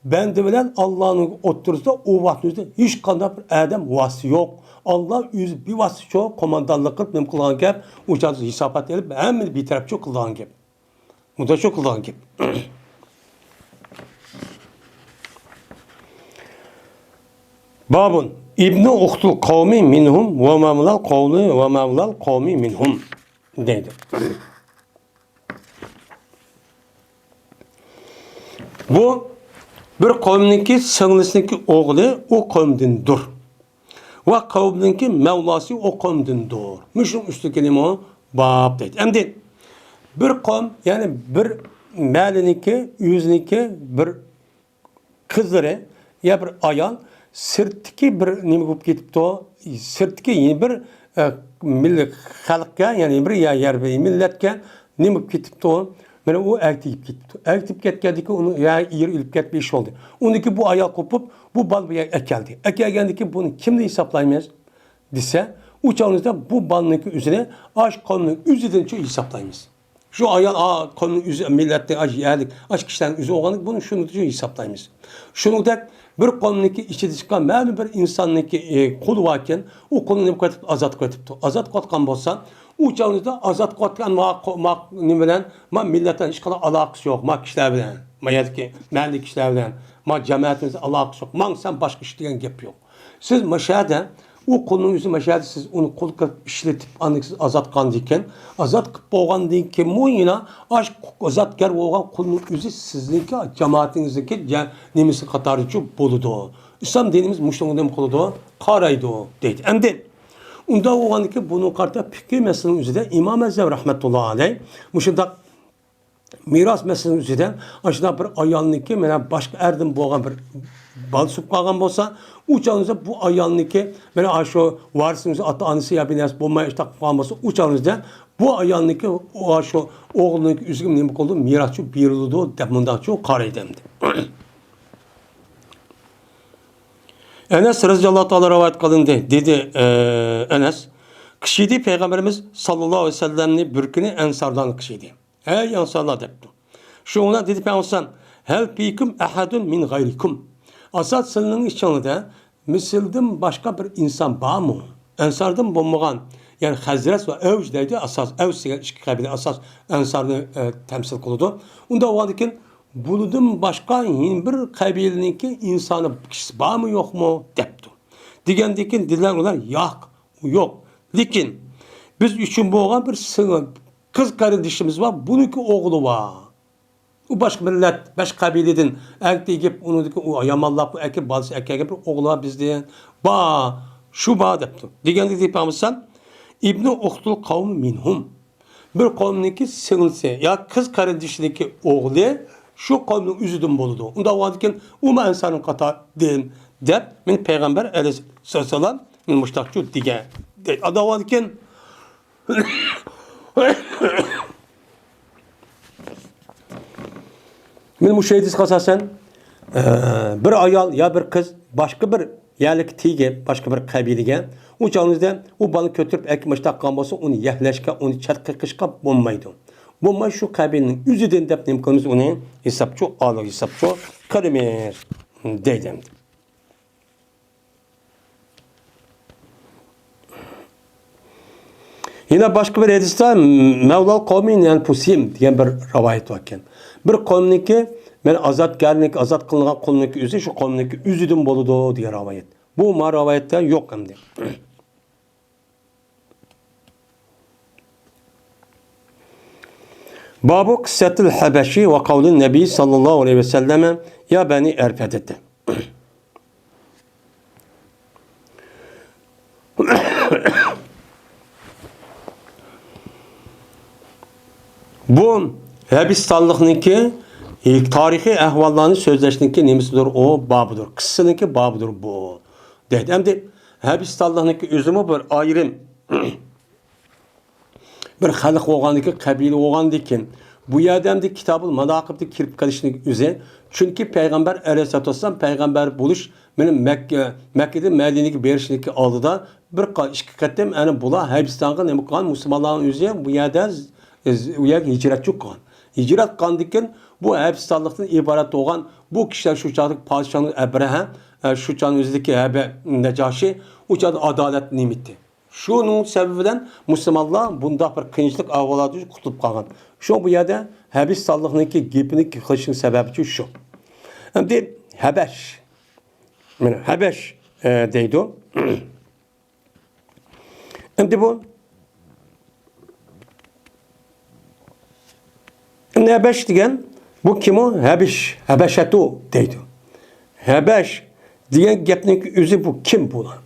Ben de bilen Allah'ın oturursa o vaktimizde hiç kadar bir adam vası yok. Allah yüz bir vası çok komandanlık kılıp benim kulağın gep uçağınızı hesapat edip hem bir taraf çok kulağın gep. Bu da çok kulağın gep. Babun İbni uhtul kavmi minhum ve mevlal kavmi ve mevlal kavmi minhum dedi. Bu bir kavmdeki singlisindeki oğlu o kavmdindir. Ve kavmdeki mevlası o kavmdindir. Müşün üstü kelime o bab dedi. Hem de bir kavm yani bir meliniki, yüzniki bir kızları ya bir ayal sirtki bir nima bo'lib ketibdi sirtki yeni bir millat xalqqa ya'ni bir yer millatga nima bo'lib ketibdi mana u aktiv ketibdi aktiv ketgandan keyin uni yer ilib ketmish oldu uniki bu ayol qo'pib bu bal bu akeldi akelgandan keyin buni kimni hisoblaymiz desa u chog'imizda bu balniki o'zini ash qonning o'zidan hisoblaymiz şu ayol qonning o'zi millatni ash yerlik ash kishilarning o'zi bo'lgani buni shuni hisoblaymiz shuningdek bir qonunki içi çıkan ma'lum bir insonniki qo'li varken u qo'lni nima qilib azod qilibdi azod qilgan bo'lsa u chog'ingizda azod qilgan nima bilan ma millatdan hech qanday aloqasi yo'q ma kishilar bilan ma yoki mallik kishilar bilan ma jamoatimiz aloqasi yo'q man sen boshqa ish degan gap yo'q siz mashada u qo'lning o'zi mashada siz uni qo'l qilib ishlatib siz azod qilgandan keyin azod qilib bo'lgandan keyin mo'yina ash azodgar bo'lgan qo'lning o'zi sizniki jamoatingizniki nimasi qatorichi bo'ladi islom dinimiz mushunga nima qiladi qaraydi deydi endi unda bo'lgandan buni qarta fikr masalasining o'zida imom azam rahmatullohi alayh mushundaq miros masalasining o'zida shunday bir ayolniki mana boshqa erdan bo'lgan bir bal sup qolgan bo'lsa u chog'ingizda bu ayolniki mana shu varisimiz ota onasi yo binasi bo'lmay qolgan bo'lsa u chog'ingizda bu ayolniki shu o'g'ilniki o'ziga nima qildi miroschi berildi deb mundaqchi qaraydi endi Enes radıyallahu ta'ala rivayet kılındı dedi Enes kişiydi Peygamberimiz sallallahu aleyhi ve sellem'ni bir günü ensardan kişiydi. Ey ensarlar depti. Şu ona dedi Peygamber hel fikum ahadun min gayrikum. Asad sılının içinde misildim başka bir insan var mı? Ensardan bulmagan yani Hazret ve Evc'deydi asas Evc'de iki kabile asas ensarını temsil kılıyordu. Onda o vadikin buludum başka bir kabileninki insanı kişisi var mı yok mu depti. Digendeki dediler onlar yok. Lakin biz üçün boğan bir sığın kız kardeşimiz var. Bununki oğlu var. O başka millet, başka kabileden erkek gip onu o yamallah bu erkek bazı erkek bir oğlu var bizden. Şu depti. Digendeki yapamazsan İbni Uhtul kavmi minhum. Bir kavmindeki sığınsı ya kız kardeşindeki oğlu şu kavmin üzüdüm boludu. Onda varken umma insanın kata den dep min peygamber aleyhisselam min muştakçu dige. Ada varken min müşahidis kasasen bir ayal ya bir kız başka bir yerlik tige başka bir kabilege o canınızda o balık götürüp ekmek takkan olsa onu yehleşke onu çatkışka bulmaydı. Bu şu kabilenin üzüden dep nimkanız onu hesapçı Allah hesapçı karimir dedim. Yine başka bir hadiste Mevlal kavmin yani pusim diyen bir rivayet varken bir kavmniki ben azat kılınan kavmniki üzü şu kavmniki üzüdün boludu diye rivayet. Bu ma rivayette yok hem de. Babu kıssatil Habeşi ve kavlin Nebi sallallahu aleyhi ve selleme ya beni erfedette. Bu Habeşistanlıkniki tarihi ehvallarını sözleştiğindeki nemisidir o babıdır. Kıssınınki babıdır bu. Dedi. Hem de Habeşistanlıkniki üzümü bir ayrım bir xalq bo'lgandiki qabila bo'lgandan keyin bu yerdamda kitobul manaqibni kirib qilishning o'zi Çünkü Peygamber Aleyhisselatü Vesselam peygamber buluş benim Mekke'de Medine'ye berişlik aldıda bir iki katem yani bula Habeşistan'a ne mukan Müslümanların yüzüne bu yerde hicret çok kan. Hicret kan diken bu Habeşistanlıktan ibaret olan bu kişiler şu çağdaki padişahın Ebrehe şu çağın yüzündeki Necaşi o çağda adalet nimeti. Şunun sebebinden Müslümanlar bunda bir kıyınçlık avaladı kurtulup kalgan. Şu bu yerde Habeşistanlık'taki gipini kılışın sebebi şu. Hem de Habeş. Yani Habeş deydi o. Hem de bu Habeş diyen bu kim o? Habeş. Habeşetu deydi. Habeş diyen gepnin yüzü bu. Kim bu lan?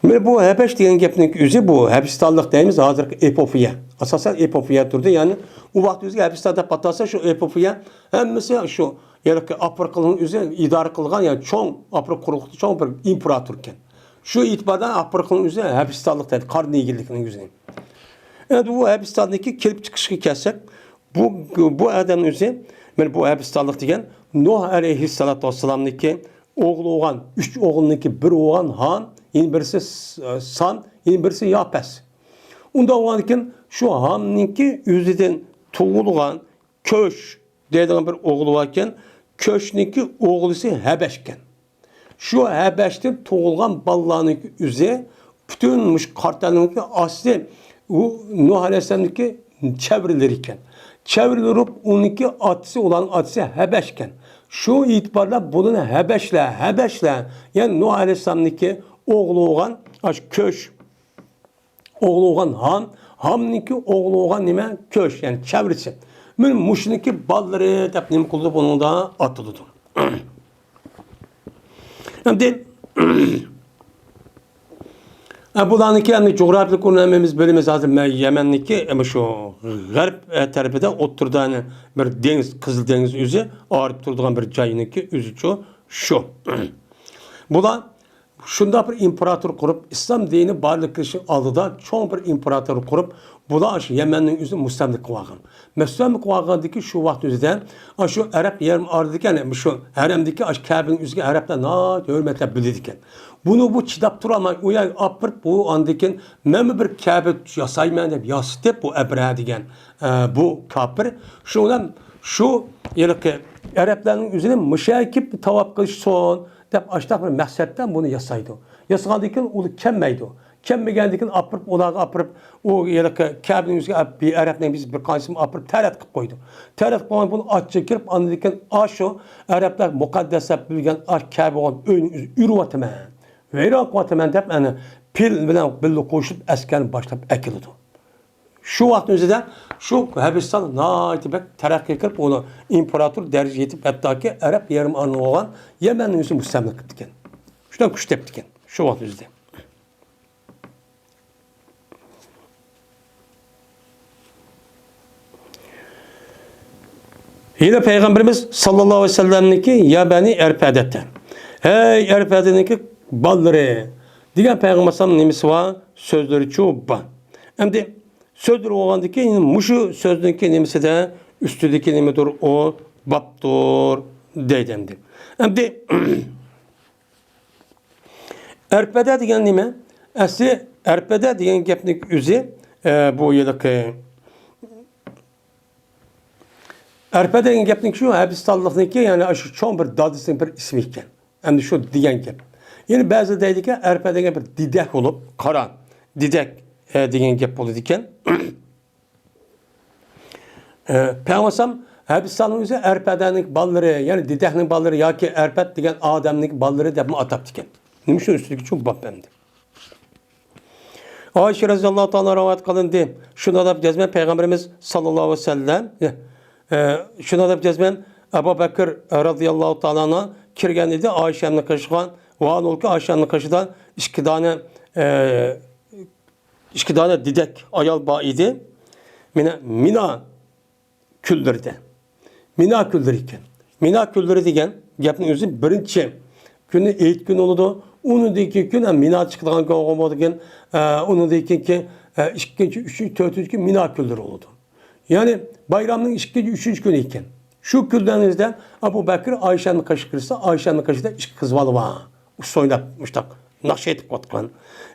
Bu Habeş diyen gepnin yüzü bu. Habeşistanlık deyimiz hazır Epofiya. Asasen Epofiya durdu. Yani o vakti yüzü Habeşistan'da patlasa şu Epofiya hem mesela şu yani Afrikalı'nın üzerine idare kılgan yani çoğun Afrikalı'nın çoğun bir imparatorken. Şu itibardan Afrikalı'nın üzerine Habeşistanlık dedi. Karnıyigirlik'in üzerine. Evet bu Habeşistan'daki kelip çıkışı kessek bu adamın üzerine yani bu Habeşistanlık diyen Nuh Aleyhisselatü Vesselam'daki oğlu olan, üç oğlundaki bir oğlan Han, yine birisi San, yine birisi Yapes. Onda oğlanken şu Han'ınki yüzüden tuğulgan Köş dediğin bir oğlu varken Köş'ninki oğlusu Habeşken. Şu Habeş'ten tuğulgan ballarının yüzü bütünmüş kartalınki asli Nuh Aleyhisselam'daki çevrilirken. Çevrilip onunki atısı olan atısı Habeşken. Şu itibarla bunun Habeş'le yani Nuh Aleyhisselam'daki oğlu olan Köş, oğlu olan Han, Ham'ninki oğlu olan nime Köş yani çevresi. Ben muşniki balları tep nim kıldı bunu da atıldı. Hem de bulanınki yani coğrafik önemimiz bölümümüz hazır Yemen'deki ama şu garp tarafında oturduğu hani bir deniz Kızıl Deniz yüzü ağırıp durduğun bir cayınınki yüzü şu. Bu da şunda bir imparator kurup İslam dini varlık için aldı da çoğun bir imparator kurup bu da Yemen'in yüzü müstemlik kıvağın. Müstemlik kıvağındaki şu vakti yüzüden şu Arap yarım ardındaki yani şu haremdeki Kabe'nin yüzü Arap'ta na hürmetle bilirken. Bunu bu çidap duramay uya apırt bu andaki memi bir Kabe yasaymayan deb yasıtıp bu Ebrehe diyen bu kapır şundan şu yani ki Arapların yüzüne müşakip tavap kılış son dep açtaq bir məqsəddən bunu yasaydı. Yasağandıkın onu kemməydi. Kemməyəndikin apırıp, olağı apırıp, o yani Kabe'nin yüzüne bir Arap'la biz bir kansım apırıp tərət qıb koydu. Tərət qoyan bunu aç çekirip anladıkın aşo Araplar mukaddesep bilgen aş Kabe olan önü ürvatımən. Ve ürvatımən dep yani pil bilen billi koşup əskərini başlayıp əkildi. Şu vaktin özüde şu Habeşistan naitibek terakki kırıp onu imparator derece yetip hatta ki Arap yarım anı olan Yemen'in yüzü müstemlik kıptıken. Şuradan kuş teptiken. Şu vaktin özüde. Yine Peygamberimiz sallallahu aleyhi ve sellem'deki ya beni Erpede'tte. Hey Erpede'deki balları. Diğer Peygamber sallallahu nemisi var sözleri çoğu. Hem de sözdür oğandaki muşu sözdeki nemisi de üstündeki nemidir o baptur deydemdi. Hem de Erpede diyen neme? Asli Erpede diyen gepnik yüzü bu yılki Erpede diyen gepnik şu Habeşistanlık'taki yani aşı çoğun bir dadısının bir ismi iken. Hem de şu diyen gep. Yani bazı deydi ki Erpede'ye bir didek olup kara didek diyen gep oldu diken. Peygambersam Habeşistan'ın yüzü Erpede'nin balları yani didek'nin balları ya ki Erped diyen Adem'nin balları dep mi atap diken. Nimişin üstündeki çok bab bemdi. Ayşe radıyallahu ta'ala rivayet kılındı. Şuna da cezmen Peygamberimiz sallallahu aleyhi ve sellem şuna da cezmen Ebu Bekir radıyallahu ta'ala kirgen dedi Ayşe'nin kaşıgan Van ol ki Ayşe'nin kaşıdan iki tane didek ayal ba idi. Mina küldürde. Mina küldürüken. Mina küldürü degen gapning özü birinchi kuni Eid kuni oldu. Unudaki gün mina çıktıgan gün olmadı gen. Unudaki ikinci, üçüncü, dördüncü gün mina küldürü oldu. Yani bayramın ikinci, üçüncü günü iken. Şu küllerinizde Abu Bakır Ayşe'nin kaşı kırsa, Ayşe'nin kaşıda iki kız var. Soynapmışlar. Nakş etip katkan.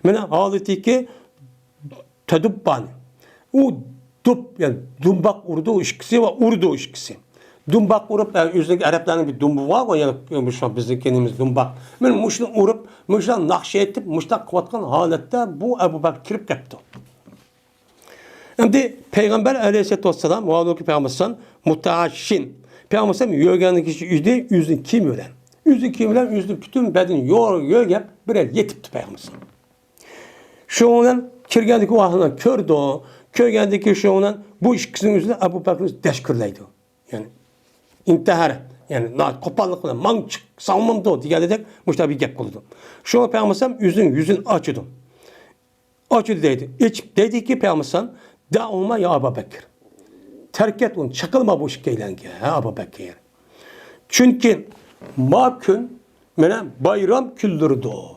Mene haleti ki tedubban. O dup yani dumbak urdu işkisi ve urdu işkisi. Dumbak urup yani yüzündeki Arapların bir dumbu var ya yani bizim kendimiz dumbak. Men muşunu urup muşdan nakş etip muşdan katkan halette bu Abu Bakır kirip kaptı. Şimdi Peygamber Aleyhisselatü Vesselam muhabbeti Peygamber'den mutaşşin. Peygamber'den yörgenlik kişi yüzün kim ölen? Yüzün kim ölen? Yüzün bütün beden yörgep birer yetipti Peygamber'den. Şu olan kirgendik o ahından kördü o. Körgendeki şu olan bu ikisinin yüzünde Abu Bakır'ın deşkürleydi. Yani intihar. Yani kopallıkla mançık savunmamda o diye dedik. Muşta bir gep oldu. Şu an Peygamber'den yüzün açıdı. Açıdı dedi. Dedi ki Peygamber'den Da'uma ya Abu Bakır. Terk et onu. Çakılma bu şikeyle ki. Abu Bakır. Çünkü makün bayram küldür doğur.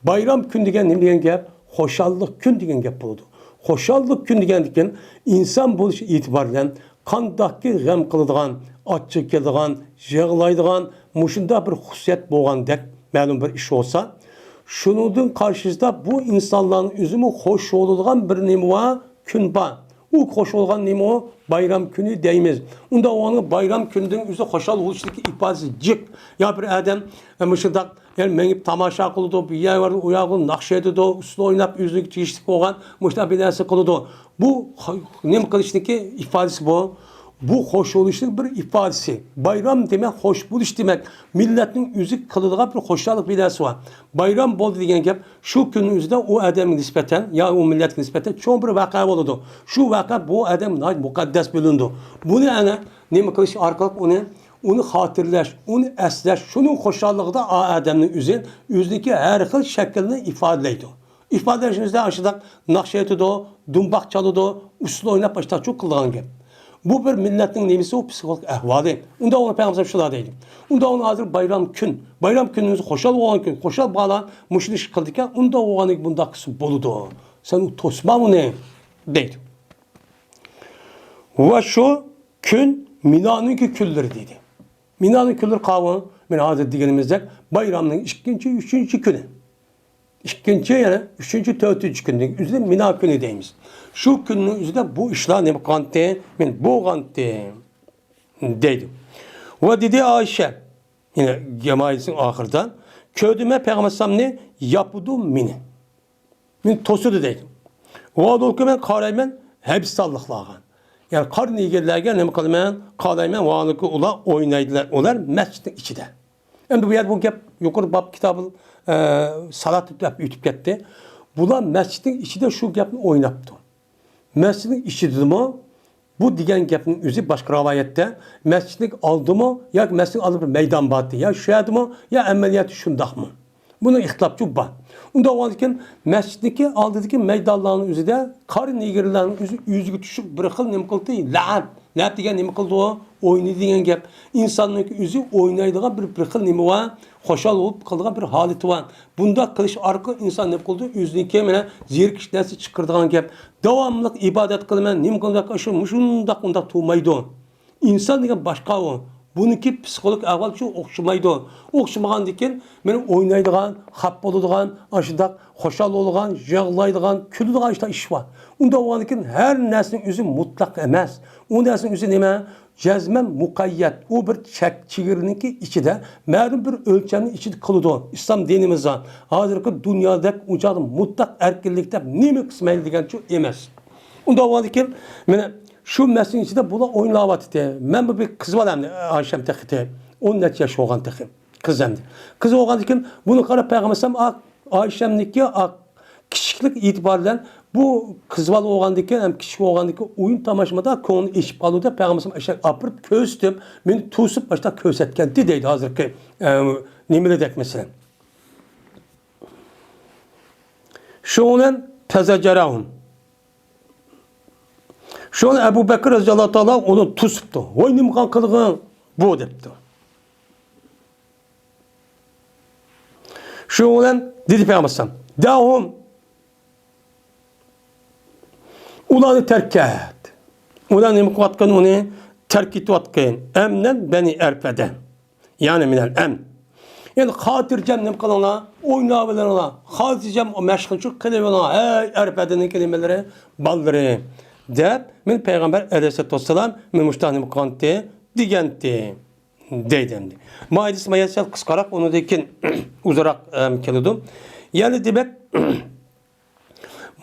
Bayram kün degen ne diyen gep? Hoşallık kün degen gep oldu. Hoşallık kün degen insan buluş itibariyle kandaki gem kılıdığan, açık kılıdığan, yığılaydıgan, muşunda bir hususiyet boğan dek məlum bir iş olsa, şunun karşısında bu insanların üzümü hoş olulan bir nemi var, kün var. O hoş olan nemi o bayram günü deyimiz. Onda onun bayram gününün üzü hoşal oluştaki ifadesi cik. Ya bir adam mışıdak yani menip tamaşa kılıdı, bir yer vardı, uyağı nakşedi de, üstü oynap, yüzünü çeşitlik olan, mışta bir dersi kılıdı. Bu nem kılıçtaki ifadesi bu. Bu hoş oluşun bir ifadesi. Bayram demek, hoş buluş demek. Milletin yüzü kılıdığı bir hoşçalık bilası var. Bayram boldu degen gep, şu günün yüzünde o adamın nispeten, ya o milletin nispeten çok bir vaka oldu. Şu vaka bu adam mukaddes bölündü. Bunu yani ne kılış arkalık onu hatırlaş, onu esleş, şunun hoşçalığı da adamın yüzündeki her xil şeklini ifadeleydi. İfadeleşimizde aşağıda nakşiyeti de o, dumbak çalı da o, usul oynap başta çok kıldığın gep. Bu bir milletin nemisi o psikolog ehvali. Onda ona Peygamber şuna deydi. Onda ona hazır bayram gün. Bayram gününüzü hoşal olan gün. Hoşal bağlan müşrik kıldıkken onda oğanık bunda kısım boludu. Sen o tosma mı ne? Deydi. Ve şu gün Mina'nın ki küldür dedi. Mina'nın küldür kavramı Mina hazır diyenimizde bayramın ikinci, üçüncü günü. İkinci yani üçüncü, dördüncü günün üzerinde Mina günü deyimiz. Şu günün üzerinde bu işler ne kante, bu kante dedi. Ve dedi Ayşe, yine cemaatin ahırdan, köydüme Peygamber ne yapıdı mini. Min tosudu dedi. O adolku ben karaymen hepsi sallıqlağın. Yani kar nigerlerken ne kalmen karaymen vaanlıkı ula oynaydılar. Onlar mescidin içinde. Hem bu yer bu gep yukarı bab kitabı salat ütüp gitti. Bunlar mescidin içinde şu gepni oynaptı. Mescidin içinde mi? Bu diyen gepnin üzü başka rivayette mescidlik aldı mı ya mescid alıp meydan battı ya şuyad mı ya ameliyatı şundak mı? Bunun ihtilafçı var. Onda o halde mesciddeki aldığı meydanların üzerinde karın nigirlerin yüzü düşüp bırakıl ne kıldı? La'an. Ne yaptı yani ne kıldı o? Oynadı diyen gep. İnsanın yüzü oynaydığı bir bırakıl nemi var. Hoşal olup kıldığı bir haleti var. Bunda kılış arka insan ne kıldı? Yüzündeki hemen zirk işlersi çıkırdığın gep. Devamlılık ibadet kılmen nem kıldığı aşı muşundak onda tuğmaydı. İnsan diyen başka o. Bununki psikolog ahval şu okşumaydı. Okşumagan diken benim oynaydıgan, hap boluduğan, aşıdak, hoşal oluğan, yağlaydıgan, külüdüğan işte iş var. Onda o diken her neslin üzü mutlak emez. O neslin üzü neme? Cezmen mukayyet. O bir çigirininki içinde, məlum bir ölçenin içinde kılıdı. İslam dinimizde. Hazırki dünyadaki ucalı mutlak erkirlikte nemi kısmaylı diken şu emez. Onda o diken şu mesleğin içinde bula oynavat ete. Ben bu bir kız var hem de Ayşem tekite. 14 yaş olan tekim. Kız hem de. Kız olan tekim bunu kara Peygamber Ayşem'deki kişilik itibariyle bu kız var olan tekim hem kişi olan tekim oyun tamaşmada konu iş balıda Peygamber aşağı apırıp köstüm. Beni tusup başta kösetken deydi hazırki nimeli dek mesela. Şu olan tezecerahum. Şu an Ebu Bekir Raziyallahu Teala onu tusuptu. Oy nimkan kılığın bu depti. Şu olan dedi Peygamber Dahum ulanı terk et. Ulan nimkan onu terk etiyotgan emnen beni erpeden. Yani minel em. Yani hatircem ne kılana, oynayabilene, hatircem o meşgulçuk kılıvana, ey erpedenin kelimeleri, balları. Deyip, min Peygamber aleyhissalatu vesselam, min muştahnim kanti, digenti. Deydemdi. Maidis mayasal kıskarak onu dekin uzarak keludum. Yani demek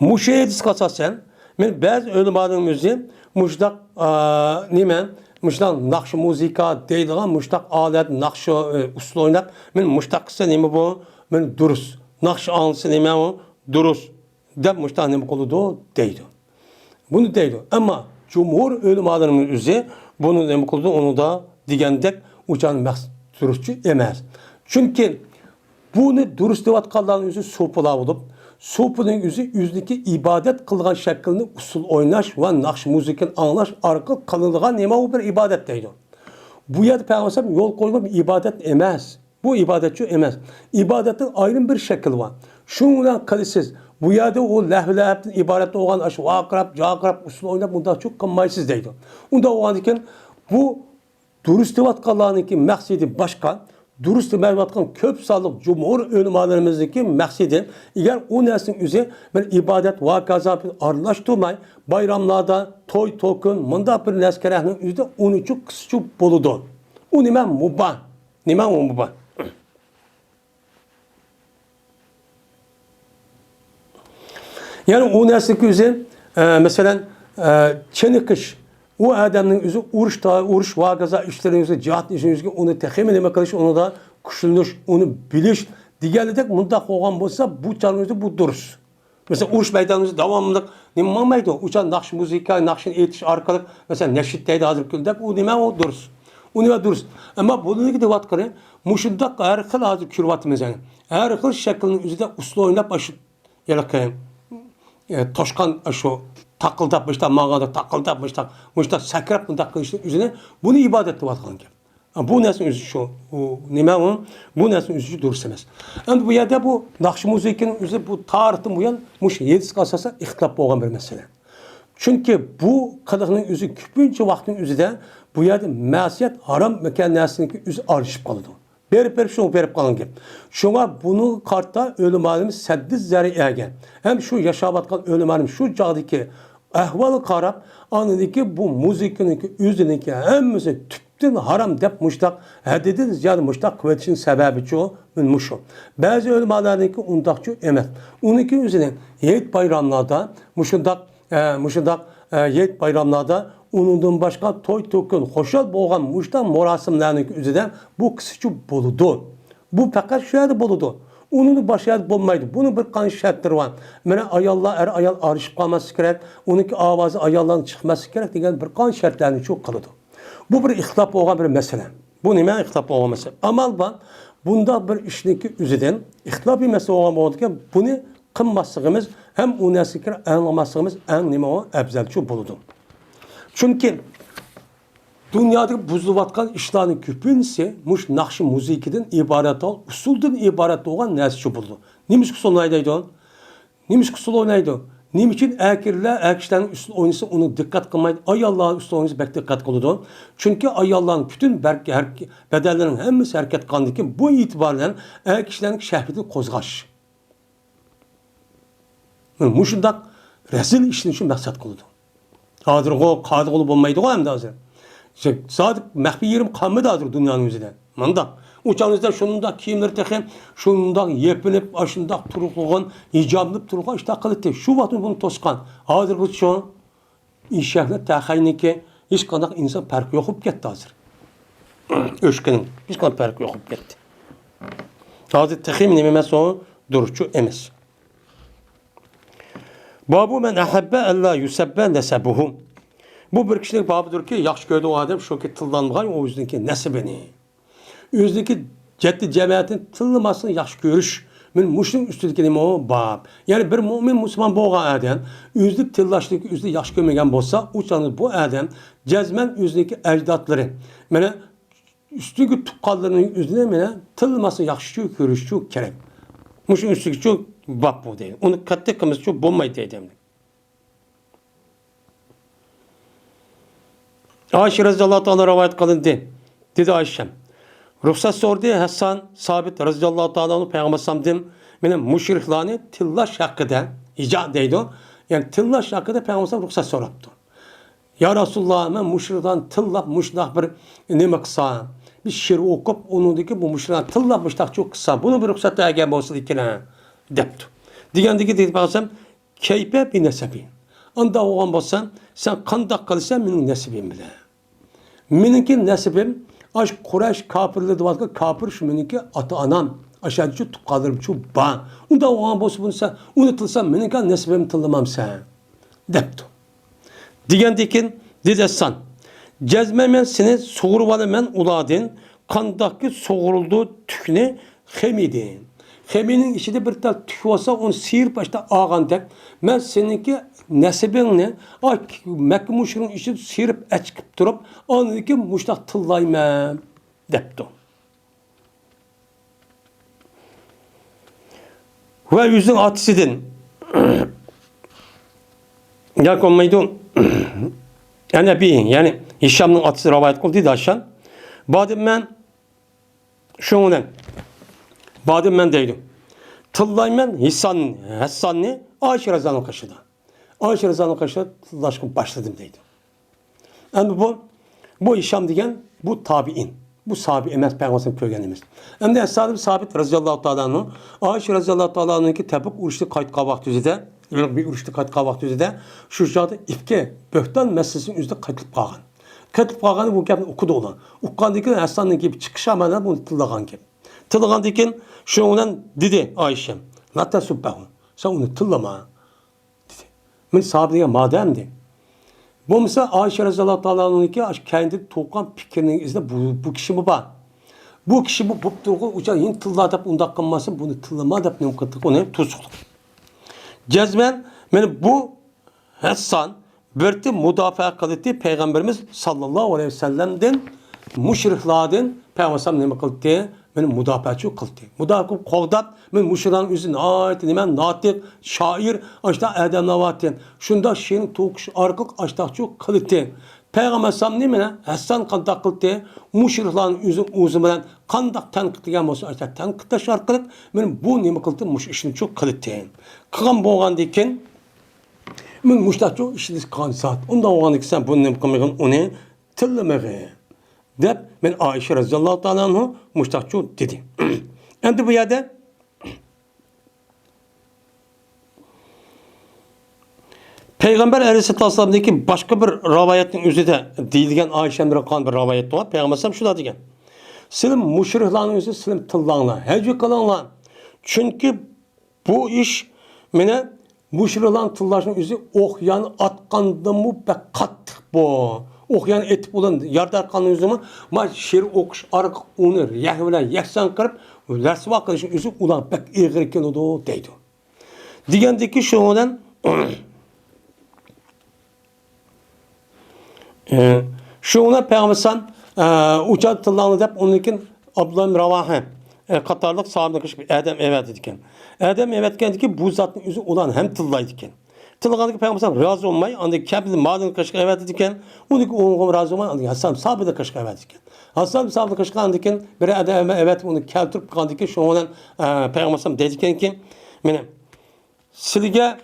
muşehedis kasasen, men bazı ölümadığın müziği, muştak nimen, muştak nakşı muzika deydiğen muştak alet, nakşı usul oynak, men muştak kısa nime bu, men durus. Nakşı anlısı nime o, durus. Dep muştak nime koludu deydi. Bunu deydi. Ama cumhur ölümadığın müziği, bunu nime koludu, onu da digendek uçan durusçu emez. Çünkü bunu durus devatkalların yüzü sopula olup, sopunun yüzdeki ibadet kılgan şeklini usul oynaş ve nakş müzikin anlaş arka kalınlığa nima o bir ibadet deydi. Bu yerde Peygamber yol koyma bir ibadet emez. Bu ibadetçi emez. İbadetin ayrı bir şekli var. Şundan kalisiz. Bu yerde o lehvlehebden ibaretli olan aşı vakrab, cakrab usul oynayıp bunda çok kımmaysız deydi. Onda o andiken bu durus devatkallarınki məqsidi başka, durus devatkalların köp sağlık cumhur ölümalarımızdaki məqsidi, eğer o neslin üzeri bir ibadet vakaza arlaştırmay, bayramlarda, toy tokun, mında bir neskerehnin üzeri onu çok kısıcı boludu. O nime mubah. Nime o mubah. Yani o neslin üzeri, mesela çenikış, o adamın yüzü uruş vakaza işlerin yüzü, cihat işlerin yüzü, onu tehimin eme kılış, onu da kuşuluş, onu biliş. Diğerledek mındak olan olsa bu çanın yüzü bu duruz. Mesela uruş meydanımızı devamlılık, nima meydi o? Uçan nakş müzika, nakşın eğitiş arkalık, mesela neşitteydi hazır küldep, o nima o duruz. O nima duruz. Ama bunun gibi devat kırı, muşundak her kıl hazır kürvatımız yani. Her kıl şeklinin yüzüde uslu oynap aşıp, yalakayım. Toşkan şu takıldapmışlar, mağada takıldapmışlar, muştak sakrap mı takılışın üzerine bunu ibadet vatkan ki. Bu nesin üzücü şu, nime onun, bu nesin üzücü durursanız. Yani bu yerde bu nakş müziğinin üzerine bu tarihten bu yan, muş yedis kasasa ihtilaf olan bir mesele. Çünkü bu kadının üzü küpünce vaktin üzerinde bu yerde masiyet haram mekannesindeki üzü arışıp kaldı. Berip şunu berip kalın gibi. Şuna bunu kartta ölüm alemi seddiz zari egen. Hem şu yaşavatkan ölüm alemi şu çağdaki ehvalı karab anındaki bu müzikinki üzerindeki hemmisi tüpten haram dep muştak hededin ziyade muştak kuvvetinin sebebi çoğu muşu. Bazı ölüm alemindeki undakçı emet. Onunki üzerine yeit bayramlarda muşundak yeit bayramlarda onundan başka toy tokun hoşal boğan muştan morasimlerinin üzerinden bu kısıcı boludu. Bu fakat şu yerde boludu. Onun başka bulmaydı. Bunun bir kan şartları var. Mene ayallar ayal arışıp kalması gerek. Onunki avazı ayalların çıkması gerek diye bir kan şartlarını çok kalıdı. Bu bir ihtilaf olan bir mesele. Bu nime ihtilaf olan mesele. Amal var. Bunda bir işinki üzerinden ihtilaf bir mesele olan olurken bunu kınmasığımız hem o nesikir anlamasığımız en nime o ebzelçi buludu. Çünkü dünyadaki buzluvatkan işlerin küpünse muş nakşı müzikiden ibaret ol, usulden ibaret olan nesçi buldu. Nimiş kusul oynaydı? Nimiş kusul oynaydı? Niçin erkeklerin usul oynaysa onu dikkat kılmaydı. Ay Allah'ın usul oynaysa pek dikkat kıldı. Çünkü ay Allah'ın bütün bedellerin hemmisi hareket kandı ki bu itibarla erkeklerin şehveti kozgaş. Muşundak rezil işin için maksat kıldı. Hazır o kadı olup olmaydı o hem de hazır. Sadık mehbi yerim kalmadı hazır dünyanın yüzünden. Manda. Uçağınızda şununda kiyimleri tekin, şununda yepinip, aşında turukluğun, icabınıp turukluğun işte akıl etti. Şu vaktin bunu toskan. Hazır bu şu inşaatla tehayini ki hiç kadar insan perk yokup gitti hazır. Öşkenin. Hiç kadar perk yokup gitti. Hazır tehim nememesi o duruşçu emez. Babu men ahabbe Allah yusebbe nesebuhum. Bu bir kişilik babıdır ki yaxşı gördü o adam şu ki tıllanmağın o yüzdeki nesebini. Yüzdeki ciddi cemiyetin tıllanmasını yaxşı görüş. Men muşun üstündeki o bab. Yani bir mümin Müslüman boğan adam yüzlük tıllaşlık yüzlük yaxşı görmegen bolsa uçanız bu adam cezmen yüzdeki ecdatları. Mene üstündeki tukkallarının yüzüne mene tılmasını yaxşı görüşçü gerek. Muşun üstündeki çok bab bu değil. Onu kattıkımız çok bombayı dedim. Ayşe radıyallahu ta'ala rivayet kılındı. Dedi Ayşem. Ruhsat sordu Hasan Sabit radıyallahu ta'ala onu Peygamber sallallahu benim müşriklerini tillaş hakkında icat deydi o. Yani tillaş hakkında Peygamber sallallahu ruhsat soruptu. Ya Resulullah ben müşriklerini tillap müşnak bir neme kısa. Bir şiir okup onundaki bu müşriklerini tillap müşnak çok kısa. Bunu bir ruhsat daha gelme olsa dikine deptu. Digendeki dedi Peygamber keype bir nesebi. Anda oğlan bolsan sen kandak kalırsan benim nesibim bile. Meniki nesibim aş Kureyş kafirli divatı kafir şu meniki ata anam aşağı şu tukalırım şu ba. Unda oğlan bolsa bunu sen unutulsan meniki nesibim tıllamam sen. Deptu. Digendikin didesan. Cezmemen seni soğurvalı men uladın. Kandaki soğurulduğu tükne hemidin. Heminin içinde bir tane tük olsa onu sıyırıp başta ağan tek. Ben seninki nesibinle Mekke muşrunun içinde sıyırıp açıp durup onunki muştak tıllayma deptu. Ve yüzün atısidin. Yak olmaydı yani yani Hişam'ın atısı rivayet kıldı da aşan. Badım ben şundan. Badım ben deydim. Tıllaymen Hassan'ı Ayşe Razan'ın kaşıda. Ayşe Razan'ın kaşıda tıllaşkın başladım deydi. Yani bu Hişam degen bu tabi'in. Bu sahabi emez Peygamber'in köygenimiz. Hem de Esad-ı Sabit radıyallahu ta'ala Ayşe radıyallahu ta'ala'nın ki Tebük uruştu kayıt kavak düzede bir uruştu kayıt kavak düzede şu şurada ifke böhtan meselesinin üzerinde kayıtlıp kalgan. Kayıtlıp kalganı bu gapni okudu olan. Ukkandaki Essad'ın gibi çıkış amana bunu tılağan gibi. Tılağan dikin şundan dedi Ayşe. Latta subbahu. Sen onu tıllama. Dedi. Ben sahabeye mademdi. Bu mesela Ayşe radıyallahu ta'ala'nın ki kendi toğan fikrinin izinde bu kişi mi var? Bu kişi bu durgu uca yine tılladap unda kalmasın bunu tılladap ne kadar onu tuzluk. Cezmen yani bu Hasan berti müdafaa kıldı Peygamberimiz sallallahu aleyhi ve sellem'den müşriklerden Peygamber ne kıldı? Beni müdafaacı kıldı. Müdafaa kovdap men müşriklerin üzerine ayet nimen natik şair açta Adem navatin. Şunda şeyin tokuş arqıq açtaqçı kıldı. Peygamber sallam ne Hasan kandak kıldı. Müşriklerin üzü bilen kandak tanqid degan bolsa açta tanqidlaş arqılıq men bu nima kıldı? Muş işini çok kıldı. Qılgan bolgandan keyin men muştaqçı işini qansat. Unda bolgandan keyin sen bunu nima qılmagan onu tillamağı. Dep men Ayşe radıyallahu ta'ala anhu muştakçı dedi. Endi bu yerde Peygamber Aleyhisselam'daki başka bir ravayetin üzerinde deyilgen Ayşe'nin bir ravayet var. Peygamber sallam şuna degen. Silim müşriklerin üzerinde silim tıllanla, hecvi kılanla. Çünkü bu iş mene müşriklerin tıllaşının üzerinde okyan atkandı mı be kattık bu. Okuyan etip olan yardar kanun yüzüme ma şiir okuş arık onu yahvela yaksan kırıp dersva kılışın yüzü ulan pek eğirken o deydi. Digendeki şundan şuna Peygamber'san uçak tıllanı deyip onun için Abdullah Ravahe Katarlık sahabine kışıp Adem evet dedikken. Adem evet ki bu zatın yüzü ulan hem tıllaydı iken. Tılgandaki Peygamber razı olmayı, andaki kâbidin madeni kaşık evet ediken, ondaki oğlum razı olmayı, andaki Hasan sahabede kaşık evet ediken. Hasan sahabede kaşık andiken, bir adam evet onu keltirip kandiki, şu olan Peygamber dediken ki, mene silge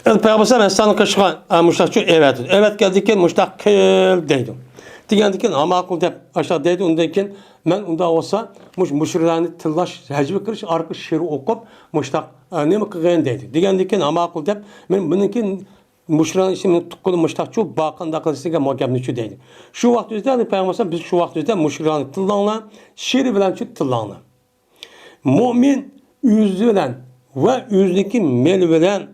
Peygamber Hasan'ın kaşık müştakçı evet. Evet geldikken müştak kıl deydim. Digendikin ama akıl dep aşağı deydi ondayken men onda olsa müşriklerini tıllaş hecbi kırış arka şiiri okup müştak ne mi kıgın deydi. Digendikin ama akıl dep men bununkin müşriklerin işini tutkulu müştakçı bakanda kılışıga muhakkabniçi deydi. Şu vakt üzerinde Peygamber biz şu vakt üzerinde müşriklerini tıllanla şiiri bilen şu tıllanla. Mümin yüzülen ve yüzdeki mel bilen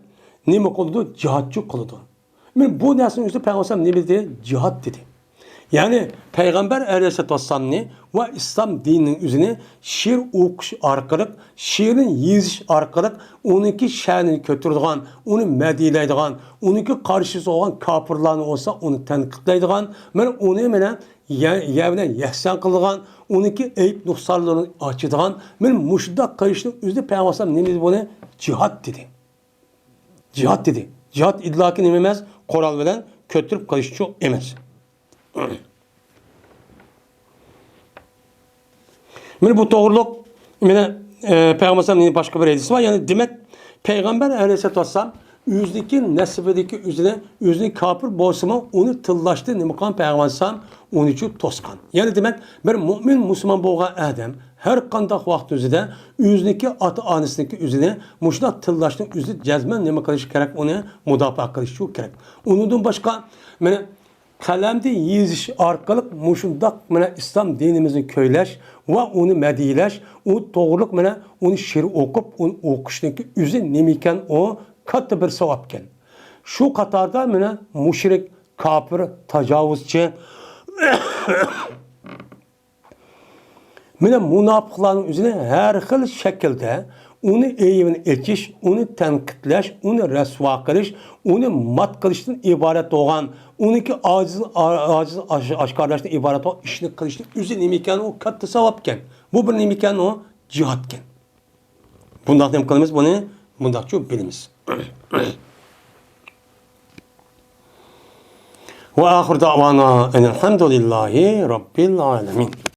ne mi kıldı? Cihatçı kıldı. Men bu dersin üstü Peygamber ne dedi? Cihat dedi. Yani Peygamber Aleyhisselatü Vesselam'ı ve İslam dininin üzerine şiir okuş arkalık, şiirin yeziş arkalık, onunki şanını kötürdiğen, onu medileydiğen, onunki karşısı olan kapırlarını olsa onu tenkıtleydiğen, ben onu mene yevne yehsan kıldıgan, onunki eyip nuksarlarını açıdığan, ben muşda kayışlık üzerinde Peygamber Aleyhisselam ne dedi bunu? Cihat dedi. Cihat dedi. Cihat idlaki nememez, koral veren kötürüp karışçı emez. Yani bu doğruluk yine Peygamber Aleyhisselam'ın başka bir hadisi var. Yani demek Peygamber Aleyhisselatü Vesselam yüzdeki nesibedeki üzerine kapır boğsama onu tıllaştı. Nimekan Peygamber Aleyhisselam onun için toskan. Yani demek bir mümin Müslüman boğan adam her kandak vakti üzerinde yüzdeki atı anesindeki üzerine muşna tıllaştı üzerine cezmen nime kılışı gerek onu müdafaa kılışı gerek. Ondan başka yani kalemde yeziş arkalık muşundak mene İslam dinimizin köyleş ve onu medileş, o doğruluk mene onu şiir okup onu okuştaki üzün nemiken o katı bir sevapken. Şu katarda mene müşrik, kafir, tacavuzçı mene münafıkların üzerine her xil şekilde onu eyvini etiş, onu tenkitleş, onu resva kılış, onu mat kılıştan ibaret olan, onunki aciz aşkarlaştan ibaret olan işini kılıştan üzü nemiken o katı sevapken. Bu bir nemiken o cihatken. Bundan dem kılımız bunu, bundan çok bilimiz. Ve ahir davana enelhamdülillahi rabbil alemin.